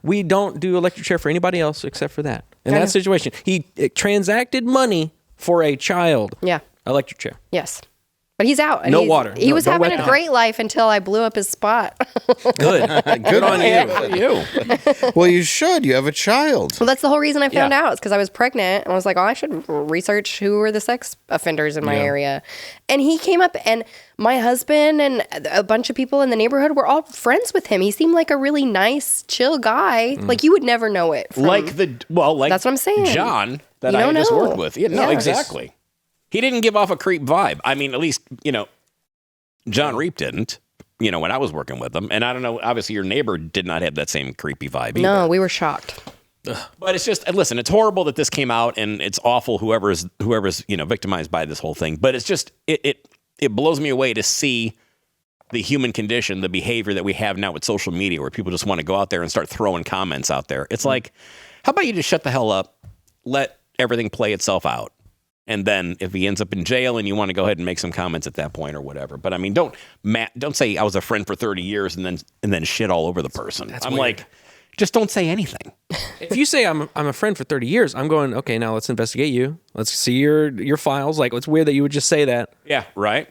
we don't do electric chair for anybody else except for that. In that situation, he transacted money for a child. Yeah. Electric chair. Yes. But he's out. And No water. He was Don't having wet a the great life until I blew up his spot. Good. Good on you. Well, you should. You have a child. Well, that's the whole reason I found out. It's because I was pregnant and I was like, oh, I should research who were the sex offenders in my area. And he came up, and my husband and a bunch of people in the neighborhood were all friends with him. He seemed like a really nice, chill guy. Like, you would never know it. Like that's what I'm saying. John that I just worked with. Yeah, no, exactly. He didn't give off a creep vibe. I mean, at least, John Reap didn't, when I was working with him. And I don't know, obviously your neighbor did not have that same creepy vibe either. No, we were shocked. But it's just, listen, it's horrible that this came out, and it's awful whoever's victimized by this whole thing. But it's just, it blows me away to see the human condition, the behavior that we have now with social media, where people just want to go out there and start throwing comments out there. It's like, how about you just shut the hell up, let everything play itself out? And then if he ends up in jail and you want to go ahead and make some comments at that point or whatever. But I mean, don't say I was a friend for 30 years and then shit all over the person. I'm weird. Like, just don't say anything. If you say I'm a friend for 30 years, I'm going, okay, now let's investigate you. Let's see your files. Like, it's weird that you would just say that. Yeah, right.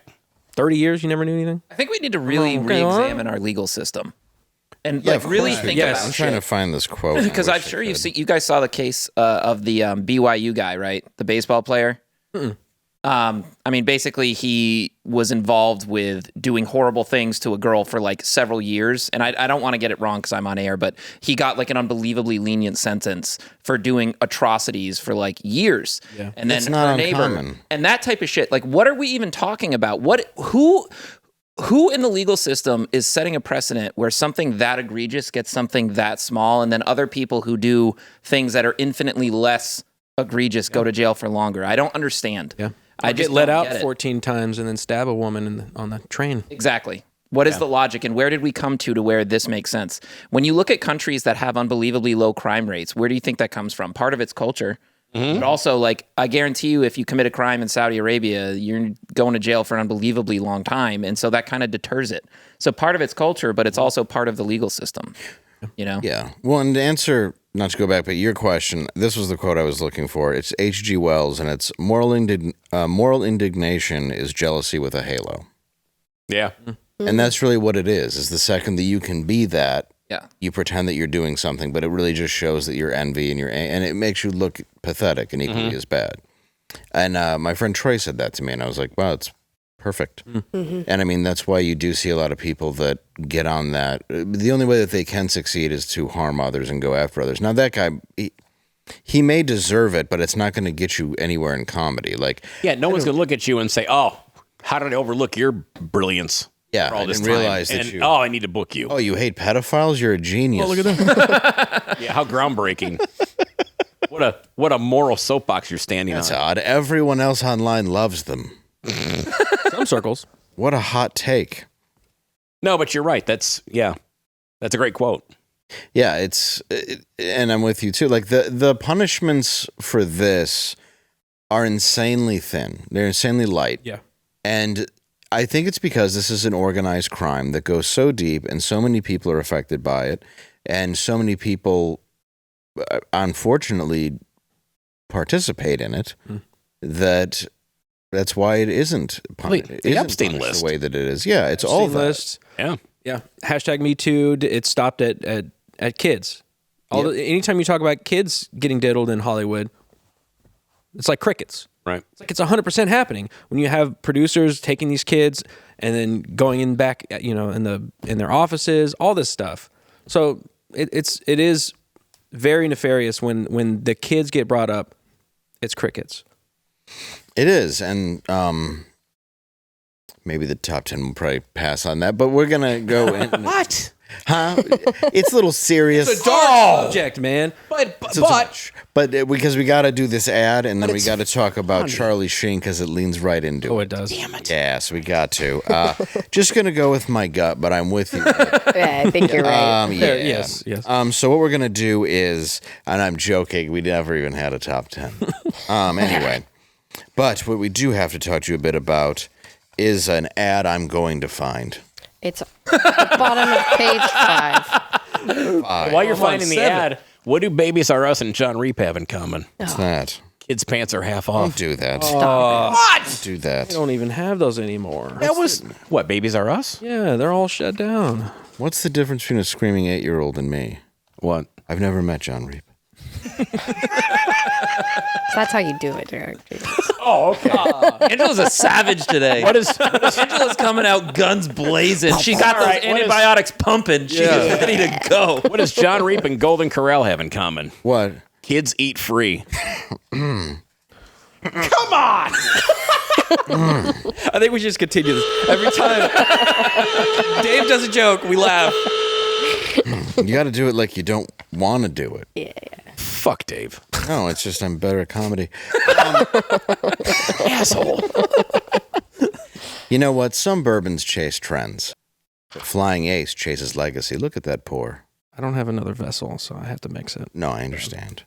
30 years, you never knew anything? I think we need to really re-examine our legal system. And really think about I'm trying to find this quote. Because I'm sure you guys saw the case of the BYU guy, right? The baseball player. I mean, basically, he was involved with doing horrible things to a girl for like several years. And I don't want to get it wrong because I'm on air, but he got like an unbelievably lenient sentence for doing atrocities for like years. Yeah. And then it's not her neighbor uncommon. and that type of shit. Like, what are we even talking about? Who in the legal system is setting a precedent where something that egregious gets something that small, and then other people who do things that are infinitely less egregious go to jail for longer? I don't understand. Yeah. I just get let don't out get it. 14 times and then stab a woman on the train. Exactly. What is the logic, and where did we come to where this makes sense? When you look at countries that have unbelievably low crime rates, where do you think that comes from? Part of it's culture. But also, like, I guarantee you, if you commit a crime in Saudi Arabia, you're going to jail for an unbelievably long time. And so that kind of deters it. So part of it's culture, but it's also part of the legal system, Yeah. Well, and to answer, not to go back, but your question, this was the quote I was looking for. It's H.G. Wells, and it's moral indignation is jealousy with a halo. Yeah. And that's really what it is the second that you can be that, Yeah. you pretend that you're doing something, but it really just shows that you're envy and it makes you look pathetic and equally as bad. And my friend Troy said that to me, and I was like, wow, it's perfect. And I mean, that's why you do see a lot of people that get on that. The only way that they can succeed is to harm others and go after others. Now, that guy, he may deserve it, but it's not going to get you anywhere in comedy. Like, yeah, no one's going to look at you and say, oh, how did I overlook your brilliance? Yeah, all I this didn't time? realize that And, you... I need to book you. Oh, you hate pedophiles? You're a genius. Oh, look at that. Yeah, how groundbreaking. What a moral soapbox you're standing That's on. odd. Everyone else online loves them. Some circles. What a hot take. No, but you're right. That's a great quote. Yeah, and I'm with you too. Like the punishments for this are insanely thin. They're insanely light. Yeah. And I think it's because this is an organized crime that goes so deep and so many people are affected by it. And so many people, unfortunately, participate in it that's why it isn't punished. The Epstein list. The way that it is. Yeah, it's Epstein all that. list. Yeah. Yeah. Hashtag Me Too. It stopped at kids. Anytime you talk about kids getting diddled in Hollywood, it's like crickets. Right. It's like it's 100% happening when you have producers taking these kids and then going in back, in their offices, all this stuff. So it is very nefarious when the kids get brought up. It's crickets. It is, and maybe the top 10 will probably pass on that, but we're gonna go in. What? Huh? It's a little serious. It's a dark subject, man. But because we got to do this ad, and then we got to talk about Charlie Sheen because it leans right into it. Oh, it does. Damn it. Yes, we got to. Just gonna go with my gut, but I'm with you. Yeah, I think you're right. Yeah. Yes. So what we're gonna do is, and I'm joking, we never even had a top 10. Anyway, but what we do have to talk to you a bit about is an ad I'm going to find. It's at the bottom of page 5. While you're finding the ad, what do Babies R Us and John Reap have in common? What's that? Kids' pants are half Don't off. do that. What? Don't do that. They don't even have those anymore. That was what? Babies R Us? Yeah, they're all shut down. What's the difference between a screaming 8-year-old and me? What? I've never met John Reap. That's how you do it, Derek. Oh, okay. Angela's a savage today. What is? Angela's coming out guns blazing. She got those right, what is- antibiotics pumping. She's ready to go. What does John Reap and Golden Corral have in common? What? Kids eat free. Come on. I think we should just continue this. Every time Dave does a joke, we laugh. You got to do it like you don't want to do it. Yeah. Fuck Dave. No, it's just I'm better at comedy. Asshole. You know what? Some bourbons chase trends. But Flying Ace chases legacy. Look at that pour. I don't have another vessel, so I have to mix it. No, I understand.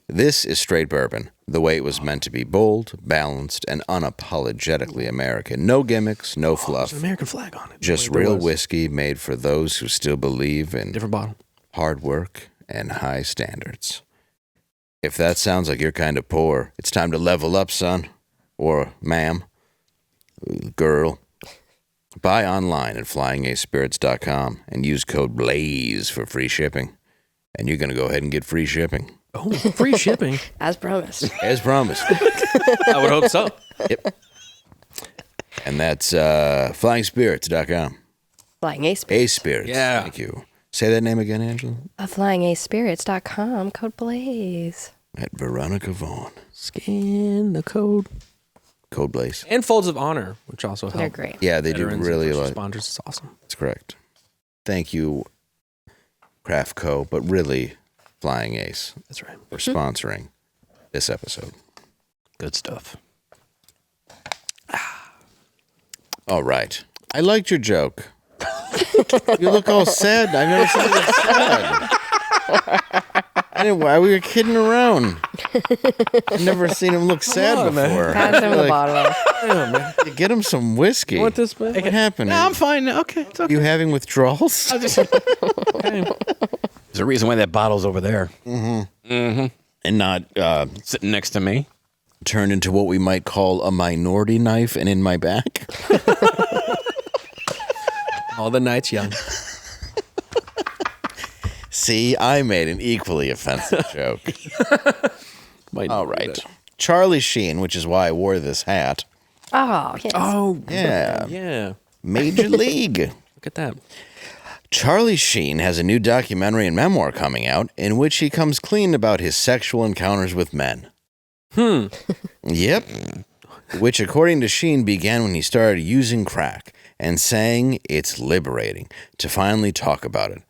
This is straight bourbon, the way it was meant to be: bold, balanced, and unapologetically American. No gimmicks, no fluff. There's an American flag on it. Just There real was. whiskey made for those who still believe in Different bottle. hard work and high standards. If that sounds like your kind of pour, it's time to level up, son. Or ma'am. Girl. Buy online at flyingacespirits.com and use code BLAZE for free shipping. And you're going to go ahead and get free shipping. Oh, free shipping. As promised. As promised. I would hope so. Yep. And that's flyingspirits.com. Flying Ace Ace Spirits. Yeah. Thank you. Say that name again, Angela. flyingacespirits.com, code BLAZE. At Veronica Vaughn. Scan the code. Code BLAZE. And Folds of Honor, which also help. They're great. Yeah, they do veterans and really first like. responders. It's awesome. That's correct. Thank you, Craftco, but really Flying Ace That's right. for sponsoring this episode. Good stuff. All right. I liked your joke. You look all sad. I've never seen you look sad. I didn't. Why we were kidding around? I've never seen him look sad on, man. before. Pass him the Like, bottle. Get him some whiskey. You want this, man? What happened? No, I'm fine. Okay. It's okay. You having withdrawals? There's a reason why that bottle's over there. And not Sitting next to me. turned into what we might call a minority knife and in my back? All the nights young. See, I made an equally offensive joke. Might All do right. that. Charlie Sheen, which is why I wore this hat. Oh, yes. Oh, Yeah. yeah. Major League. Look at that. Charlie Sheen has a new documentary and memoir coming out in which he comes clean about his sexual encounters with men. Yep. Which, according to Sheen, began when he started using crack and saying it's liberating to finally talk about it.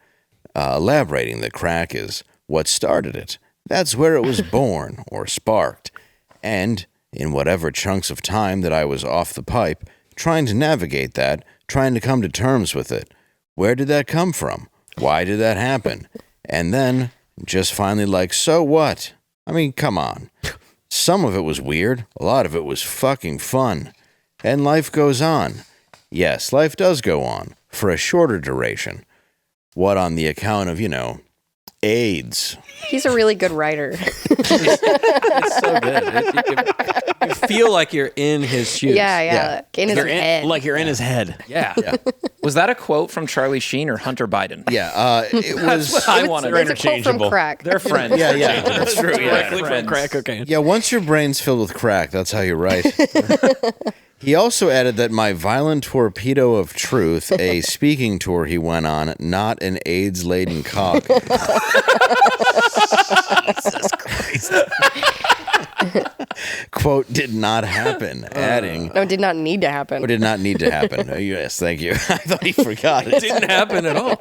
Elaborating that crack is what started it. That's where it was born or sparked. And in whatever chunks of time that I was off the pipe, trying to navigate that, trying to come to terms with it. Where did that come from? Why did that happen? And then just finally like, so what? I mean, come on. Some of it was weird. A lot of it was fucking fun. And life goes on. Yes, life does go on for a shorter duration. What on the account of, AIDS? He's a really good writer. It's so good. You feel like you're in his shoes. Yeah. In his head. Like you're in his head. Yeah. Was that a quote from Charlie Sheen or Hunter Biden? Yeah, it was. I wanted. It's a quote from interchangeable. crack. They're friends. Yeah, that's true. Directly from Friends. crack cocaine. Yeah, once your brain's filled with crack, that's how you write. He also added that my violent torpedo of truth, a speaking tour he went on, not an AIDS-laden cock. Jesus Christ. Quote, did not happing, adding. No, it did not need to happen. Or did not need to happen. Oh, yes, thank you. I thought he forgot it. Didn't happen at all.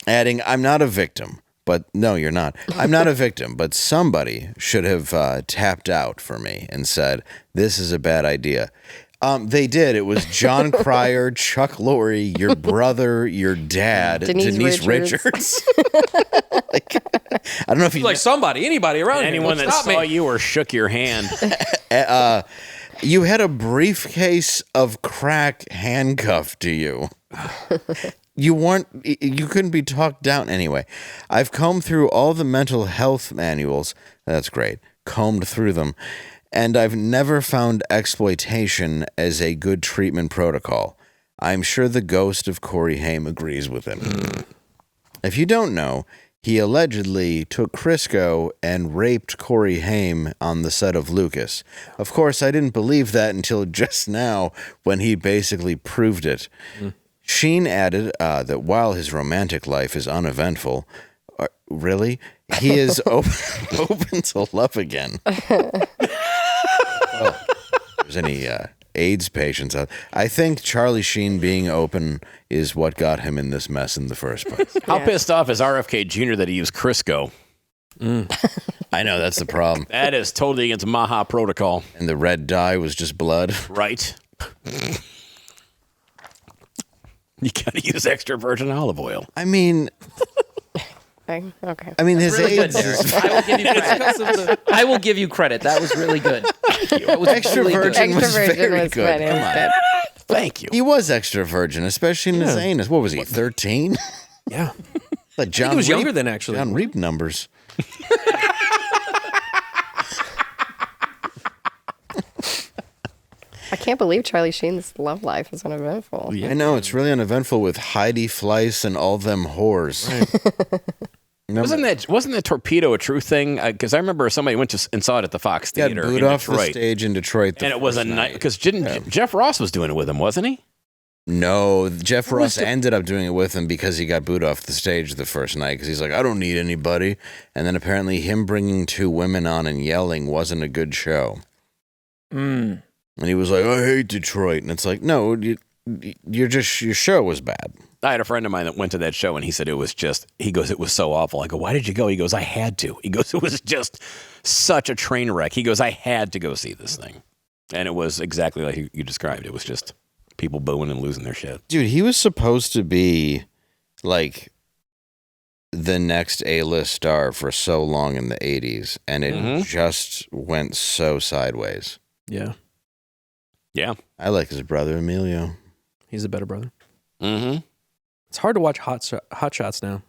Adding, I'm not a victim. But no, you're not. I'm not a victim, but somebody should have tapped out for me and said, this is a bad idea. They did. It was John Cryer, Chuck Lorre, your brother, your dad, Denise Richards. I don't know if you Like anybody around Anyone here. that Stop saw me. you or shook your hand. You had a briefcase of crack handcuffed to you. You couldn't be talked down. Anyway, I've combed through all the mental health manuals. That's great. Combed through them. And I've never found exploitation as a good treatment protocol. I'm sure the ghost of Corey Haim agrees with him. If you don't know, he allegedly took Crisco and raped Corey Haim on the set of Lucas. Of course, I didn't believe that until just now when he basically proved it. Sheen added that while his romantic life is uneventful, really, he is open to love again. Well, if there's any AIDS patients out, I think Charlie Sheen being open is what got him in this mess in the first place. How pissed off is RFK Jr. that he used Crisco? I know, that's the problem. That is totally against Maha protocol. And the red dye was just blood. Right. You gotta use extra virgin olive oil. I mean, okay. I mean, his Really good, AIDS. Derek. I will give you credit. I will give you credit. That was really good. That was Extra really good. virgin was Extra virgin very was good. funny. It Come was on. good. Thank you. He was extra virgin, especially in his anus. What was he, 13? Yeah. Like John he was Reap, younger than actually. John Reap numbers. I can't believe Charlie Sheen's love life is uneventful. I know, it's really uneventful with Heidi Fleiss and all them whores. Wasn't that torpedo a true thing? Because I remember somebody went to and saw it at the Fox Got Theater booed in off the Detroit. stage in Detroit. And it was a night because Jeff Ross was doing it with him, wasn't he? No, Jeff Ross ended up doing it with him because he got booed off the stage the first night because he's like, I don't need anybody. And then apparently him bringing two women on and yelling wasn't a good show. And he was like, I hate Detroit. And it's like, no, your show was bad. I had a friend of mine that went to that show and he said it was just, he goes, it was so awful. I go, why did you go? He goes, I had to. He goes, it was just such a train wreck. He goes, I had to go see this thing. And it was exactly like you described. It was just people booing and losing their shit. Dude, he was supposed to be like the next A-list star for so long in the 80s. And it just went so sideways. Yeah. Yeah. I like his brother, Emilio. He's a better brother. Mm-hmm. It's hard to watch Hot Shots now.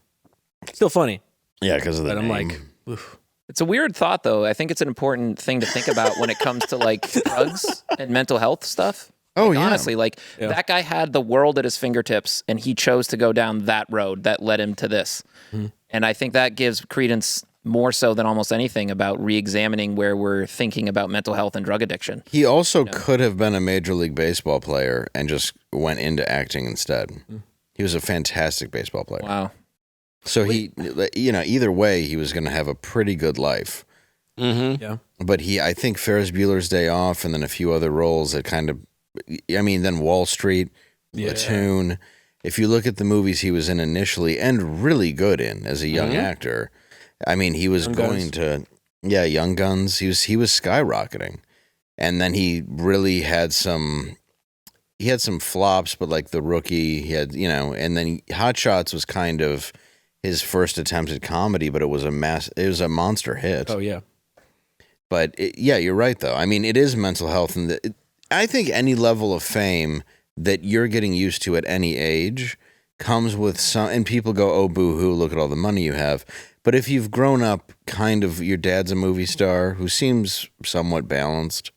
Still funny. Yeah, because of the But I'm name. like, oof. It's a weird thought, though. I think it's an important thing to think about when it comes to like drugs and mental health stuff. Oh, Like, yeah. honestly, like that guy had the world at his fingertips, and he chose to go down that road that led him to this. And I think that gives credence more so than almost anything about re-examining where we're thinking about mental health and drug addiction. He also could have been a Major League Baseball player and just went into acting instead. He was a fantastic baseball player. Wow. So he, either way, he was going to have a pretty good life. Yeah. But I think Ferris Bueller's Day Off and then a few other roles that kind of, then Wall Street, Platoon. If you look at the movies he was in initially and really good in as a young actor, he was Young Guns. He was skyrocketing. And then he really had some flops, but like The Rookie, he had, and then Hot Shots was kind of his first attempt at comedy, but it was a monster hit. Oh, yeah. But you're right though. It is mental health, and I think any level of fame that you're getting used to at any age comes with some, and people go, oh, boo-hoo, look at all the money you have. But if you've grown up kind of, your dad's a movie star who seems somewhat balanced,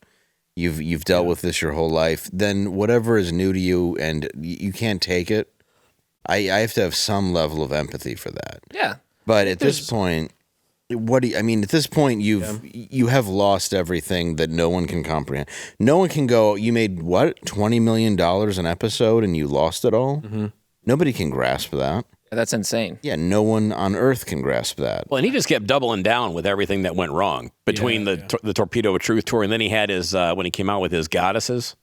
you've dealt with this your whole life, then whatever is new to you and you can't take it, I have to have some level of empathy for that. Yeah. But at this point, at this point, you have lost everything that no one can comprehend. No one can go, you made what, $20 million an episode and you lost it all? Nobody can grasp that. That's insane. Yeah, no one on earth can grasp that. Well, and he just kept doubling down with everything that went wrong between the Torpedo of Truth tour, and then he had his when he came out with his Goddesses.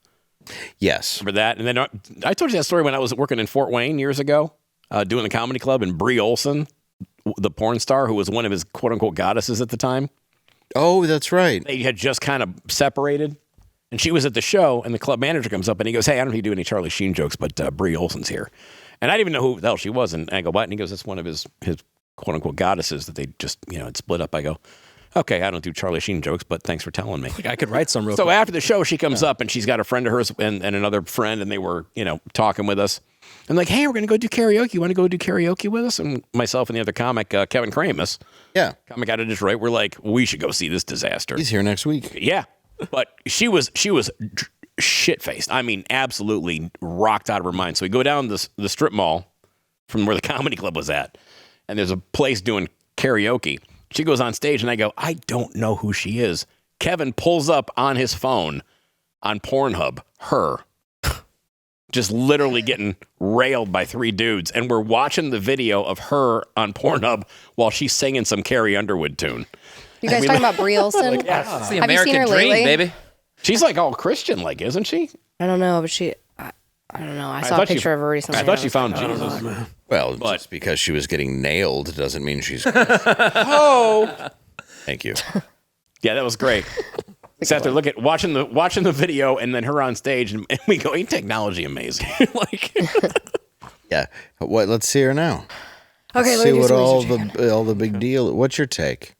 Yes. Remember that? And then I told you that story when I was working in Fort Wayne years ago, doing the comedy club, and Brie Olson, the porn star who was one of his quote-unquote goddesses at the time. Oh, that's right. They had just kind of separated, and she was at the show, and the club manager comes up, and he goes, hey, I don't know if you do any Charlie Sheen jokes, but Brie Olson's here. And I didn't even know who the hell she was, and I go, what? And he goes, that's one of his quote-unquote goddesses that they just, had split up. I go, okay, I don't do Charlie Sheen jokes, but thanks for telling me. Like I could write some real So quick. after the show, she comes up, and she's got a friend of hers and another friend, and they were, talking with us. I'm like, hey, we're going to go do karaoke. You want to go do karaoke with us? And myself and the other comic, Kevin Kramus, comic out of Detroit, we're like, we should go see this disaster. He's here next week. Yeah. But she was shit-faced. I mean, absolutely rocked out of her mind. So we go down the strip mall from where the comedy club was at, and there's a place doing karaoke. She goes on stage, and I go, I don't know who she is. Kevin pulls up on his phone on Pornhub, her. Just literally getting railed by 3 dudes. And we're watching the video of her on Pornhub while she's singing some Carrie Underwood tune. You guys talking about Brie Olson? It's the Have you American seen her dream, lately? baby. She's like all Christian-like, isn't she? I don't know, but I don't know. I saw a picture of her recently. I thought she found Jesus. Well, But- just because she was getting nailed doesn't mean she's. Oh! Thank you. Yeah, that was great. Sat there watching the video and then her on stage, and we go, ain't technology amazing? Like, Yeah. What? Let's see her now. Okay, Let's let see me do what some all the big deal. What's your take?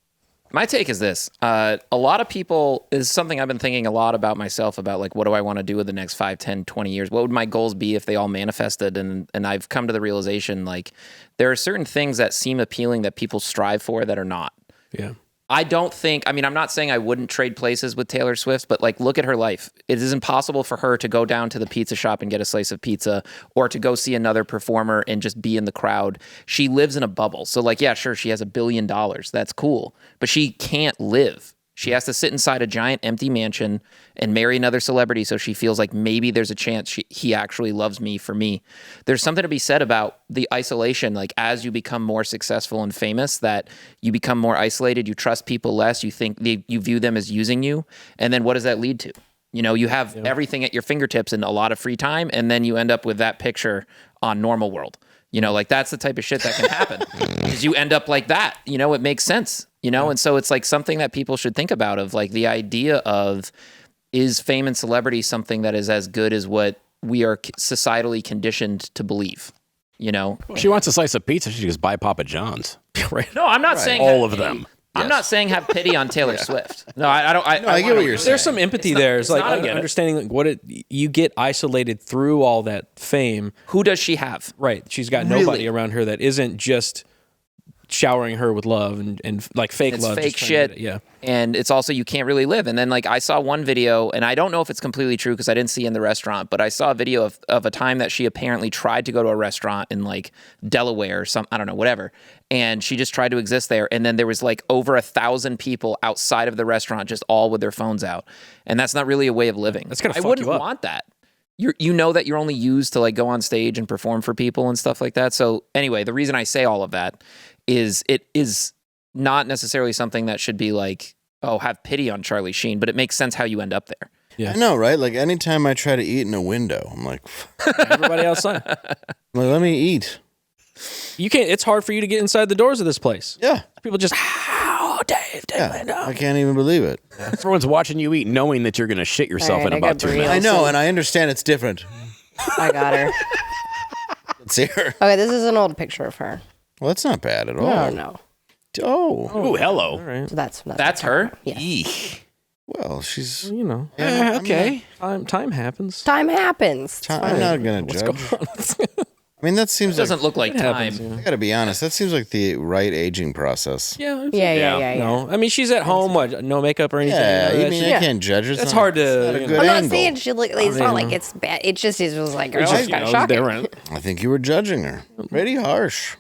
My take is this. A lot of people is something I've been thinking a lot about myself about, like, what do I want to do with the next 5, 10, 20 years? What would my goals be if they all manifested? And I've come to the realization, like, there are certain things that seem appealing that people strive for that are not. Yeah. I don't think, I mean, I'm not saying I wouldn't trade places with Taylor Swift, but like, look at her life. It is impossible for her to go down to the pizza shop and get a slice of pizza, or to go see another performer and just be in the crowd. She lives in a bubble. So like, yeah, sure, she has $1 billion. That's cool. But she can't live. She has to sit inside a giant empty mansion and marry another celebrity so she feels like maybe there's a chance he actually loves me for me. There's something to be said about the isolation. Like, as you become more successful and famous, that you become more isolated, you trust people less, you think you view them as using you. And then what does that lead to? You know, you have everything at your fingertips and a lot of free time, and then you end up with that picture on Normal World. You know, like, that's the type of shit that can happen. Because you end up like that. You know, it makes sense. You know, and so it's like something that people should think about, of like the idea of, is fame and celebrity something that is as good as what we are societally conditioned to believe? You know, if she wants a slice of pizza, she just buy Papa John's. Right. no, I'm not saying All of them. I'm not saying have pity on Taylor Swift. No, I don't. I get what you're saying. There's some empathy there. It's like not- I get it. understanding like you get isolated through all that fame. Who does she have? Right. She's got nobody around her that isn't just showering her with love and like fake It's love. fake just trying to shit. get it. Yeah. And it's also, you can't really live. And then like, I saw one video, and I don't know if it's completely true because I didn't see it in the restaurant, but I saw a video of a time that she apparently tried to go to a restaurant in like Delaware or I don't know, whatever. And she just tried to exist there. And then there was like over 1,000 people outside of the restaurant, just all with their phones out. And that's not really a way of living. That's gonna I fuck wouldn't you up. want that. You know that you're only used to like go on stage and perform for people and stuff like that. So anyway, the reason I say all of that is it is not necessarily something that should be like, oh, have pity on Charlie Sheen, but it makes sense how you end up there. Yeah. I know, right? Like, anytime I try to eat in a window, I'm like, Everybody outside. let me eat. You can't. It's hard for you to get inside the doors of this place. Yeah. People just, Dave Landau. I can't even believe it. Everyone's watching you eat, knowing that you're going to shit yourself All right, in I about got 2 Brie. minutes. I know, and I understand it's different. I got her. Let's see her. Okay, this is an old picture of her. Well, that's not bad at all. Oh no. Oh. Ooh, hello. So that's That's her. Yeah. Eek. Well, she's. You know, Okay. time happens. Time happens. It's I'm fine. not going to judge. I mean, that seems It like. doesn't look like time. I got to be honest. That seems like the right aging process. Yeah. Yeah. No, I mean she's at home. What? No makeup or anything. Yeah, You know, I mean, that's- I can't judge her. It's That's not- hard to, it's not a you good I'm not angle. saying she look. It's not like it's bad. It just was like, oh, it's just, kind of you know, shocking. different. I think you were judging her. Pretty harsh.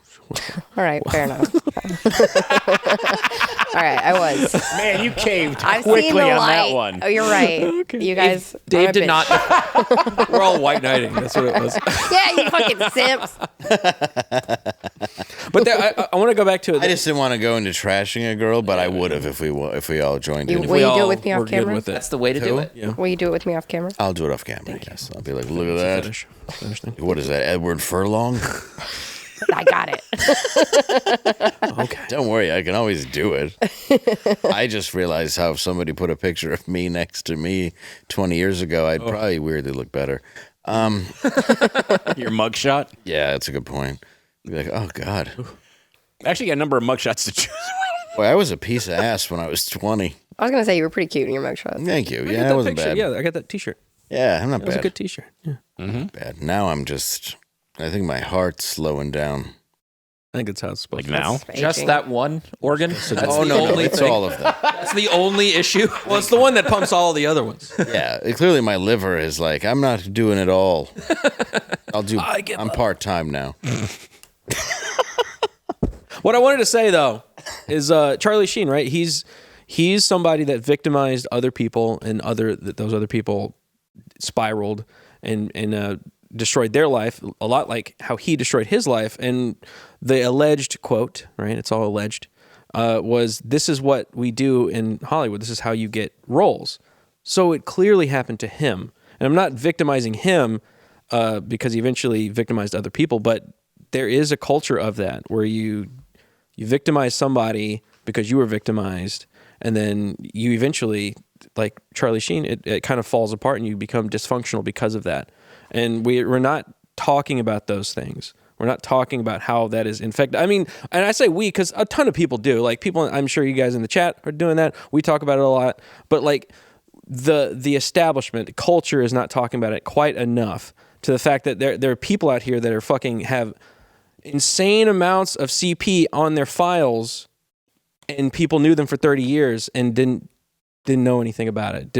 All right, fair enough. All right, I was. Man, you caved I've quickly seen the on light. that one. Oh, you're right. You guys. Dave I'm a did bitch. not. We're all white knighting. That's what it was. Yeah, you fucking simps. But I want to go back to it. I just didn't want to go into trashing a girl, but I would have if we all joined in. Will you do it with me were off good camera? with it. That's the way to do it. Yeah. Will you do it with me off camera? I'll do it off camera. Yes, I'll be like, look at that. Finish thing. What is that? Edward Furlong? I got it. Okay. Don't worry, I can always do it. I just realized how if somebody put a picture of me next to me 20 years ago, I'd probably weirdly look better. Your mugshot? Yeah, that's a good point. You'd be like, oh God. Actually, got a number of mugshots to choose. Boy, I was a piece of ass when I was 20. I was gonna say you were pretty cute in your mugshot. Thank you. I got Yeah, I that wasn't picture. bad. Yeah, I got that T-shirt. Yeah, I'm not It was a bad. good T-shirt. Yeah. Bad. Now I'm just I think my heart's slowing down. I think it's how it's supposed Like to now? Just that one organ? That's the only it's thing. all of them. That's the only issue. Well, it's the one that pumps all the other ones. Yeah, clearly my liver is like, I'm not doing it all. I'm part-time now. What I wanted to say though is Charlie Sheen, right? He's somebody that victimized other people, and those other people spiraled and destroyed their life, a lot like how he destroyed his life. And the alleged quote, right? It's all alleged, was, "This is what we do in Hollywood. This is how you get roles." So it clearly happened to him. And I'm not victimizing him because he eventually victimized other people, but there is a culture of that where you victimize somebody because you were victimized, and then you eventually, like Charlie Sheen, it kind of falls apart and you become dysfunctional because of that. And we're not talking about those things. We're not talking about how that is infected. I mean, and I say we because a ton of people do. Like people, I'm sure you guys in the chat are doing that. We talk about it a lot. But like the establishment, the culture is not talking about it quite enough, to the fact that there are people out here that are fucking have insane amounts of CP on their files, and people knew them for 30 years and didn't know anything about it.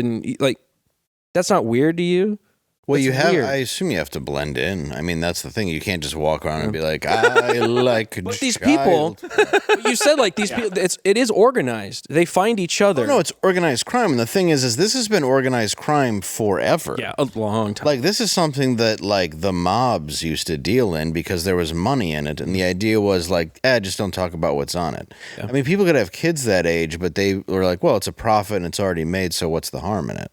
That's not weird to you? Well, That's weird. I assume you have to blend in. I mean, that's the thing. You can't just walk around and be like, I like But these people, you said like these people, it is organized. They find each other. No, it's organized crime. And the thing is this has been organized crime forever. Yeah, a long time. Like, this is something that, like, the mobs used to deal in because there was money in it. And the idea was, like, just don't talk about what's on it. Yeah. I mean, people could have kids that age, but they were like, well, it's a profit and it's already made, so what's the harm in it?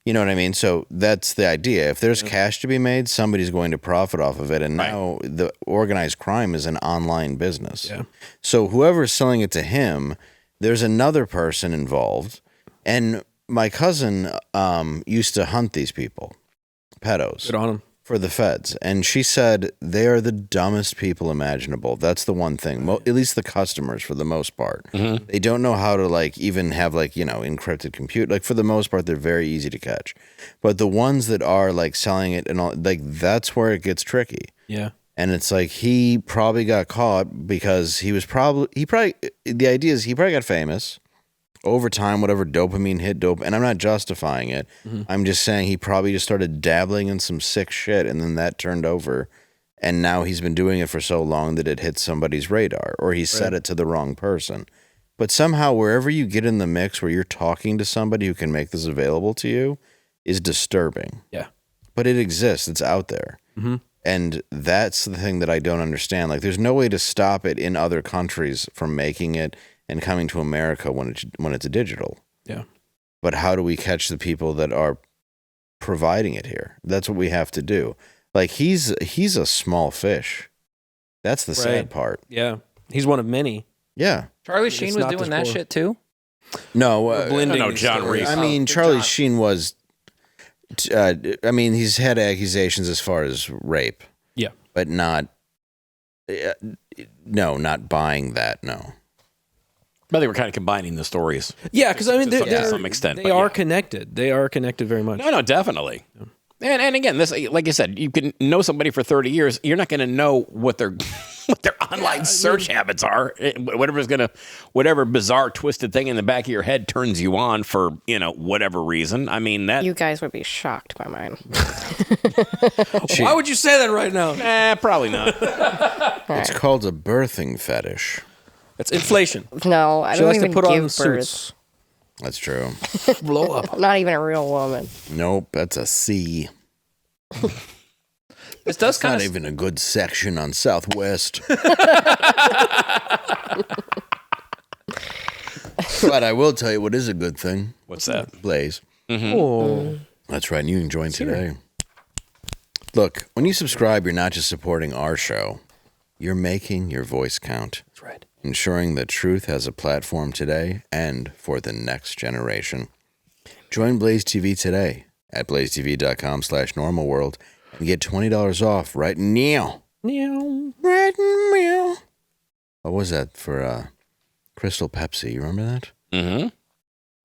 You know what I mean? So that's the idea. If there's cash to be made, somebody's going to profit off of it. And now the organized crime is an online business. Yeah. So whoever's selling it to him, there's another person involved. And my cousin used to hunt these people, pedos. Good on him. For the feds. And she said they are the dumbest people imaginable. That's the one thing. At least the customers, for the most part. Mm-hmm. They don't know how to, like, even have, like, you know, encrypted compute. Like, for the most part, they're very easy to catch. But the ones that are, like, selling it and all, like, that's where it gets tricky. Yeah. And it's like, he probably got caught because the idea is he probably got famous. Over time, whatever dopamine hit dope, and I'm not justifying it. Mm-hmm. I'm just saying he probably just started dabbling in some sick shit, and then that turned over, and now he's been doing it for so long that it hit somebody's radar, or he said it to the wrong person. But somehow, wherever you get in the mix where you're talking to somebody who can make this available to you is disturbing. Yeah. But it exists. It's out there. Mm-hmm. And that's the thing that I don't understand. Like, there's no way to stop it in other countries from making it and coming to America when it's digital. Yeah. But how do we catch the people that are providing it here? That's what we have to do. Like, he's a small fish. That's the sad part. Yeah. He's one of many. Yeah. Charlie Sheen was doing that shit too? No. No, John Reese. I mean, Charlie Sheen was... he's had accusations as far as rape. Yeah. But not... not buying that, no. But they were kind of combining the stories. Yeah, because I mean, to some extent, they are connected. They are connected very much. No, definitely. Yeah. And again, this, like I said, you can know somebody for 30 years. You're not going to know what their online search habits are. Whatever bizarre twisted thing in the back of your head turns you on for whatever reason. I mean that you guys would be shocked by mine. Why would you say that right now? Probably not. It's called a birthing fetish. It's inflation. No, I don't even give birth. Suits. That's true. Blow up. I'm not even a real woman. Nope, that's a C. This does not even a good section on Southwest. But I will tell you what is a good thing. What's that? Blaze. Mm-hmm. Oh. That's right, and you can join today. Look, when you subscribe, you're not just supporting our show. You're making your voice count. That's right. Ensuring that truth has a platform today and for the next generation. Join BlazeTV today at blazetv.com/normalworld and get $20 off right now. Right now. What was that for Crystal Pepsi? You remember that? Mm-hmm.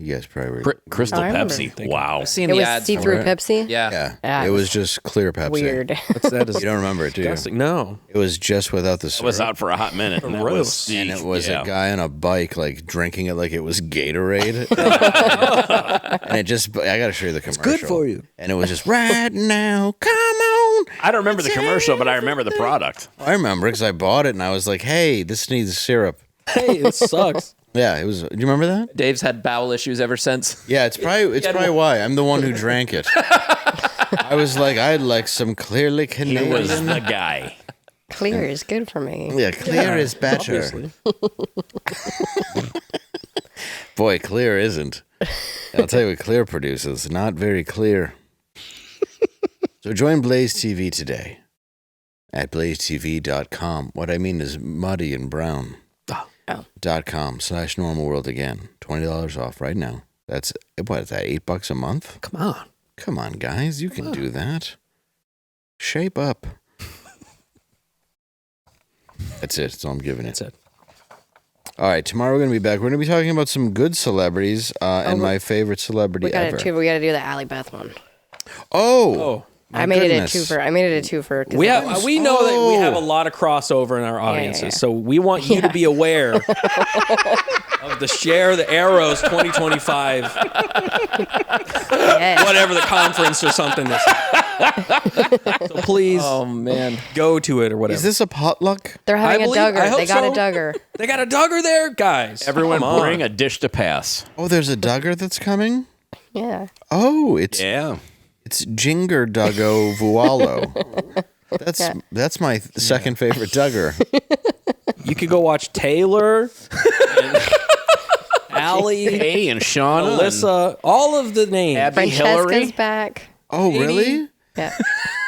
You guys probably Crystal I remember. Pepsi. Wow. I've seen It the was ads. see-through for it. Pepsi. Yeah. Yeah, it it was was just clear Pepsi. Weird. That is You don't remember it, do you? disgusting. No. It was just without the It syrup. was out for a hot minute. And, Gross. And it was a guy on a bike, like drinking it like it was Gatorade. And it just, I got to show you the commercial. good for you. And it was just, right now, come on. I don't remember the commercial, but I remember the product. I remember because I bought it and I was like, hey, this needs syrup. Hey, it sucks. Yeah, it was. Do you remember that? Dave's had bowel issues ever since. Yeah, it's probably why. I'm the one who drank it. I was like, I'd like some clearly He Canadian. was the guy. Clear is good for me. Yeah, clear is better. Obviously. Boy, clear isn't. I'll tell you what clear produces. Not very clear. So join Blaze TV today at blazetv.com. What I mean is muddy and brown. .com/normal world again. $20 off right now. That's, what is that, $8 a month? Come on. Come on, guys. You can do that. Shape up. That's it. That's all I'm giving it. That's it. All right, tomorrow we're going to be back. We're going to be talking about some good celebrities and my favorite celebrity We ever. gotta do the Allie Beth one. Oh, I made goodness. it a twofer. I made it a twofer. 'cause We I- have we know that we have a lot of crossover in our audiences, yeah. so we want you to be aware of the Share the Arrows 2025, Yes. whatever the conference or something is. So please Oh man. go to it or whatever. Is this a potluck? They're having I a believe- I Duggar. hope They got so. a Duggar. They got a Duggar there, guys. Everyone Come on. bring a dish to pass. Oh, there's a Duggar that's coming? Yeah. Oh, it's Yeah. Ginger Duggo Vualo. That's my second favorite Duggar. You could go watch Taylor, and Allie, Hey, and Shauna. Alyssa, all of the names. Abby Francesca's Hillary. back. Oh, really? Yeah.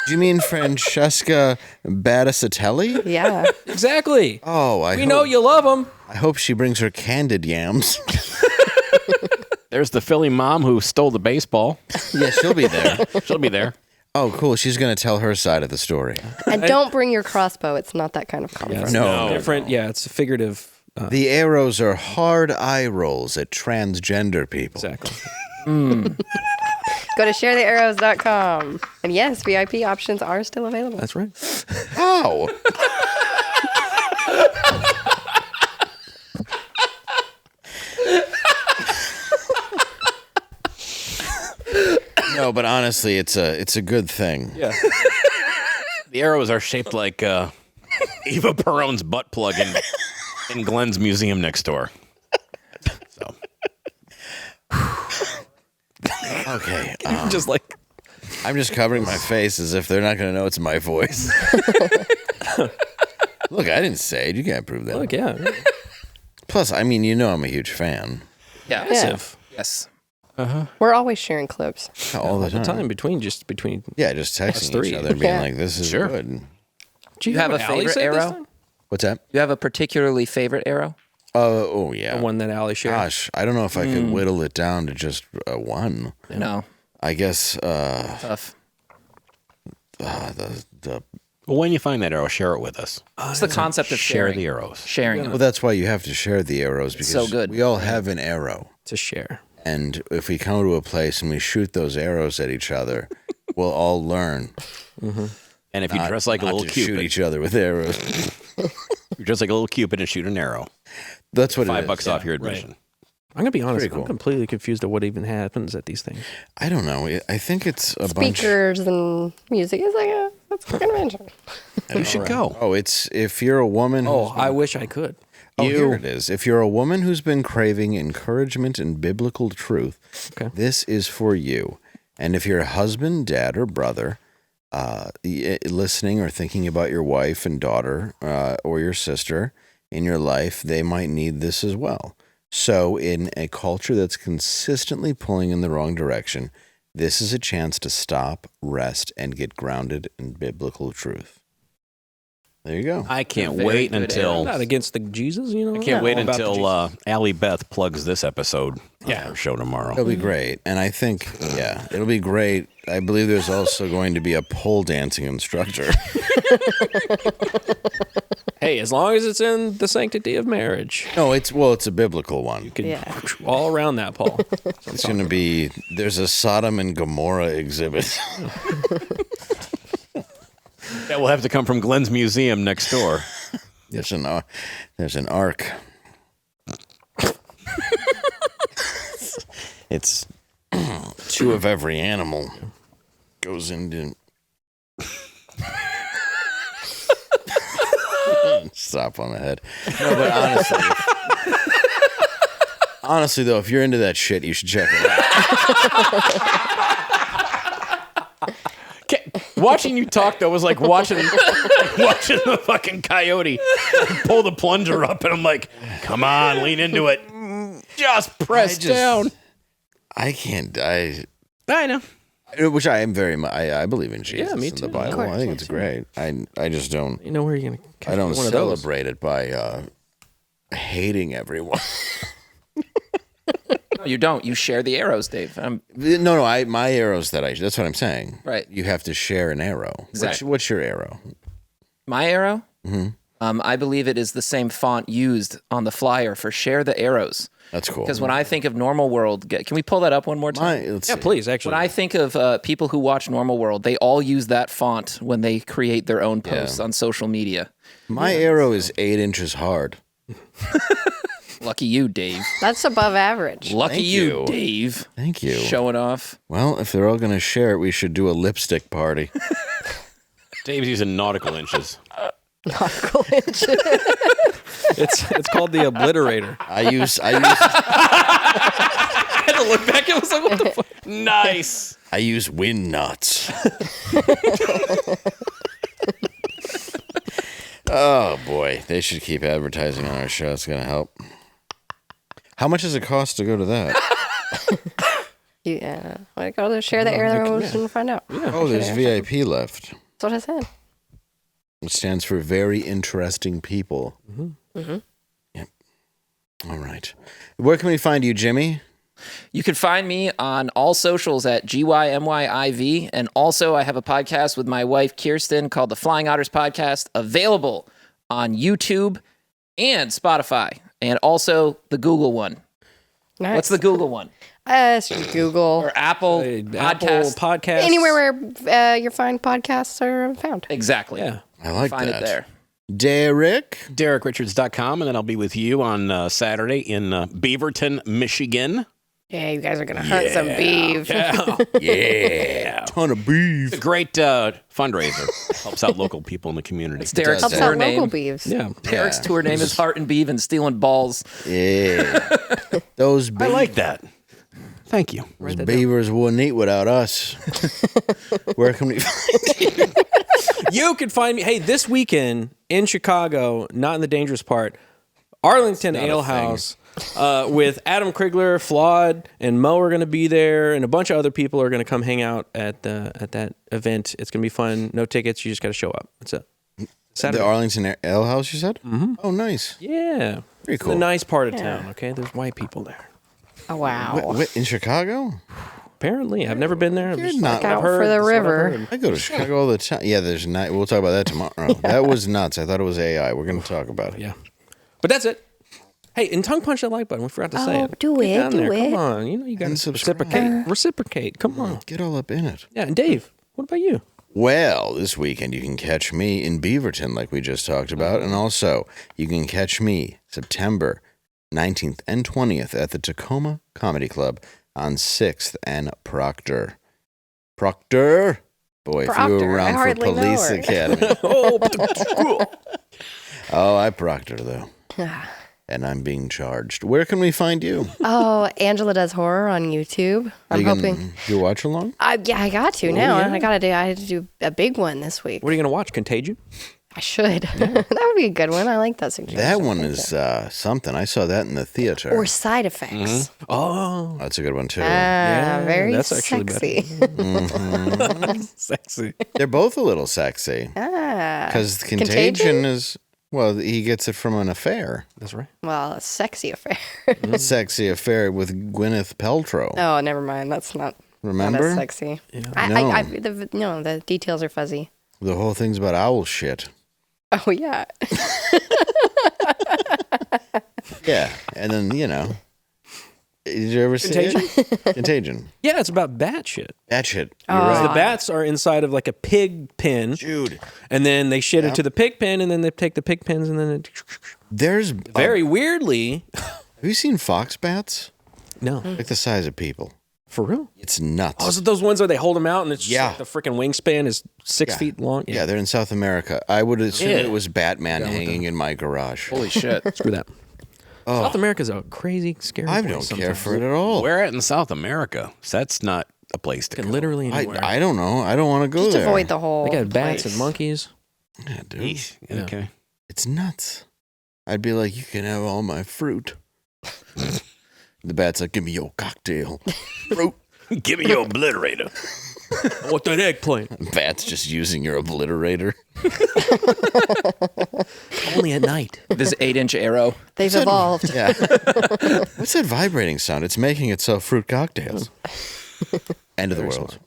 Do you mean Francesca Battisatelli? Yeah. Exactly. Oh, We know you love them. I hope she brings her candid yams. There's the Philly mom who stole the baseball. Yeah, she'll be there. She'll be there. Oh, cool. She's going to tell her side of the story. And don't bring your crossbow. It's not that kind of conference. No. Different. Yeah, it's a figurative. The arrows are hard eye rolls at transgender people. Exactly. Go to sharethearrows.com. And yes, VIP options are still available. That's right. How? No, but honestly, it's a good thing. Yeah. The arrows are shaped like Eva Perón's butt plug in Glenn's museum next door. So Okay. Just like I'm just covering my face as if they're not going to know it's my voice. Look, I didn't say it. You can't prove that. look, yeah. Plus, I mean, you know I'm a huge fan. Yeah. Massive. Yes. We're always sharing clips. All the time. Time between. Yeah, just texting three. each other, being Yeah. like, this is Sure. good. Do You have a favorite arrow? What's that? You have a particularly favorite arrow? Oh, yeah. The one that Allie shared. Gosh, I don't know if I could whittle it down to just one. No. I guess Tough. the well, when you find that arrow, share it with us. It's the concept of Share sharing. the arrows. Sharing. well, that's why you have to share the arrows because so good. we all have an arrow, To share. and if we come to a place and we shoot those arrows at each other, we'll all learn. And if you dress like a not little to shoot cupid, each other with arrows. you dress like a little cupid and shoot an arrow. That's what it is. $5 off your admission. I'm gonna be honest. Pretty cool. I'm completely confused at what even happens at these things. I don't know. I think it's a bunch. Speakers and music. It's like a convention. You should go. Oh, it's if you're a woman. Oh, who's I wish I could. Oh, here it is. If you're a woman who's been craving encouragement and biblical truth, Okay. this is for you. And if you're a husband, dad, or brother, listening or thinking about your wife and daughter or your sister in your life, they might need this as well. So in a culture that's consistently pulling in the wrong direction, this is a chance to stop, rest, and get grounded in biblical truth. There you go. I can't Very wait good until I'm not against the Jesus, you know. I can't wait All about the until Jesus. Allie Beth plugs this episode on our show tomorrow. It'll be great. And I think, yeah, it'll be great. I believe there's also going to be a pole dancing instructor. Hey, as long as it's in the sanctity of marriage, No, it's a biblical one. all around that, Paul. It's going to be, there's a Sodom and Gomorrah exhibit. That will have to come from Glenn's museum next door. There's an ark. It's two of every animal goes into. Stop on the head. No, but honestly though, if you're into that shit, you should check it out. Watching you talk though was like watching the fucking coyote pull the plunger up, and I'm like, come on, lean into it. Just press down. I can't. I know. Which I am very much. I believe in Jesus me and too. the Bible. I think it's great. I just don't. You know where you're gonna catch I don't one of those. celebrate it by hating everyone. No, you don't. You share the arrows, Dave. No. My arrows that's what I'm saying. Right. You have to share an arrow. Exactly. What's your arrow? My arrow? Mm-hmm. I believe it is the same font used on the flyer for Share the Arrows. That's cool. Because when I think of Normal World, can we pull that up one more time? Let's Yeah, see. please. Actually, When I think of people who watch Normal World, they all use that font when they create their own posts on social media. My arrow is 8 inches hard. Lucky you, Dave. That's above average. Lucky Thank you, you. Dave. Thank you. Showing off. Well, if they're all going to share it, we should do a lipstick party. Dave's using nautical inches. Nautical inch. it's called the obliterator. I use I had to look back. It was like, what the fuck? Nice. I use wind nuts. Oh boy, they should keep advertising on our show. It's going to help. How much does it cost to go to that? Yeah. Like, go to Share the Arrows and find out. Oh, there's VIP left. That's what I said. It stands for very interesting people. Mm-hmm. Yep. All right. Where can we find you, Jimmy? You can find me on all socials at GYMYIV. And also, I have a podcast with my wife, Kirsten, called the Flying Otters Podcast, available on YouTube and Spotify, and also the Google one. Nice. What's the Google one? It's just Google. Or Apple Apple Podcast. Podcast. Anywhere where your fine podcasts are found. Exactly. Yeah. I like Find that. it there. Derek? DerekRichards.com, and then I'll be with you on Saturday in Beaverton, Michigan. Yeah, you guys are going to hunt some beef. Yeah. Ton of beef. It's a great fundraiser. Helps out local people in the community. It's Derek's Helps tour out local name. beefs. Yeah. Derek's tour name is Heart and Beef and Stealing Balls. Yeah. Those I beavers. like that. Thank you. Those beavers wouldn't eat without us. Where can we find you? You can find me. Hey, this weekend in Chicago, not in the dangerous part, Arlington Ale House with Adam Krigler, Flawed, and Mo are going to be there, and a bunch of other people are going to come hang out at that event. It's going to be fun. No tickets. You just got to show up. That's it. Saturday. The Arlington Ale House, you said? Mm-hmm. Oh, nice. Yeah. Very It's cool. a nice part of town, okay? There's white people there. Oh, wow. In Chicago? Apparently. I've never been there. I've You're just not- Out for the that's what I've river. heard. I go to Chicago all the time. Yeah, there's not. We'll talk about that tomorrow. That was nuts. I thought it was AI. We're going to talk about it. Yeah. But that's it. Hey, and tongue punch that like button. We forgot to say it. do Get it, down do there. it. Come on. You know you got And to subscribe. reciprocate. Reciprocate. Come on. Get all up in it. Yeah, and Dave, what about you? Well, this weekend you can catch me in Beaverton, like we just talked about. And also, you can catch me September 19th and 20th at the Tacoma Comedy Club on 6th and Proctor. Proctor? Boy, if you Proctor, were I around for hardly know Police her. Academy. Oh, I proctor, though. And I'm being charged. Where can we find you? Oh, Angela Does Horror on YouTube. I'm hoping. You watch along? Yeah, I got to now. yeah. I had to do a big one this week. What are you going to watch? Contagion? I should. That would be a good one. I like that suggestion. That one is something. I saw that in the theater. Or side effects. Oh, That's a good one, too. Very that's actually better. sexy. sexy. They're both a little sexy. Ah, Because contagion is, well, he gets it from an affair. That's right. Well, a sexy affair. Sexy affair with Gwyneth Paltrow. Oh, never mind. That's not. Remember? Not as sexy. Yeah. The details are fuzzy. The whole thing's about owl shit. Oh, yeah. Yeah. And then, did you ever see it? Contagion. Yeah, it's about bat shit. Bat shit. Oh. You're right. The bats are inside of like a pig pen. Dude. And then they shit into the pig pen, and then they take the pig pens, and then There's very weirdly. Have you seen fox bats? No. Like the size of people. For real? It's nuts. Oh, is it those ones where they hold them out and it's just Yeah. like the freaking wingspan is 6 feet long? Yeah, they're in South America. I would assume it was Batman hanging in my garage. Holy shit. Screw that. South America's a crazy, scary I place don't care sometimes. for it at all. Where at in South America? So that's not a place to go. Literally anywhere. I don't know. I don't want to go Just there. avoid the whole. They got bats place. and monkeys. Yeah, dude. Eesh. Okay. It's nuts. I'd be like, you can have all my fruit. The bat's like, give me your cocktail. Fruit. Give me your obliterator. What that eggplant? Bat's just using your obliterator. Only at night. This 8-inch arrow. They've evolved. Yeah. What's that vibrating sound? It's making itself fruit cocktails. End of the world.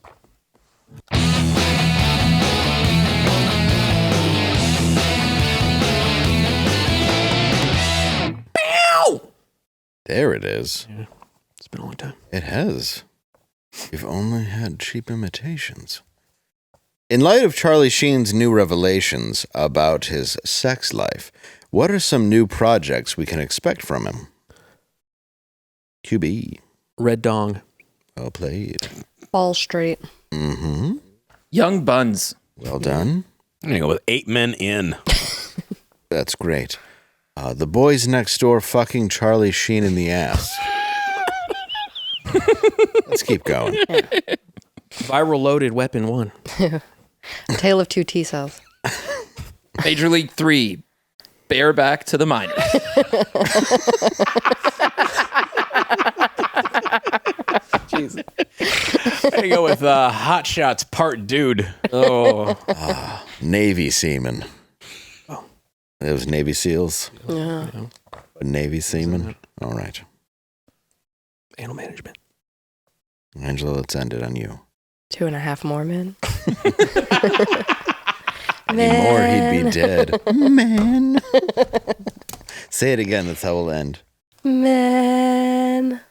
There it is. Yeah. It's been a long time. It has. We've only had cheap imitations. In light of Charlie Sheen's new revelations about his sex life, what are some new projects we can expect from him? QB. Red Dong. Well played. Ball straight. Mm-hmm. Young Buns. Well done. I'm going to go with 8 Men In. That's great. The boys next door fucking Charlie Sheen in the ass. Let's keep going. Viral loaded weapon 1. Tale of two T cells. Major League 3. Bareback to the minors. Jesus. I'm going to go with Hot Shots Part Dude. Oh. Navy seaman. It was Navy SEALs. Yeah. Navy seaman. All right. Anal management. Angela, let's end it on you. 2.5 more men. Any more, he'd be dead. Man. Say it again. That's how we'll end. Man.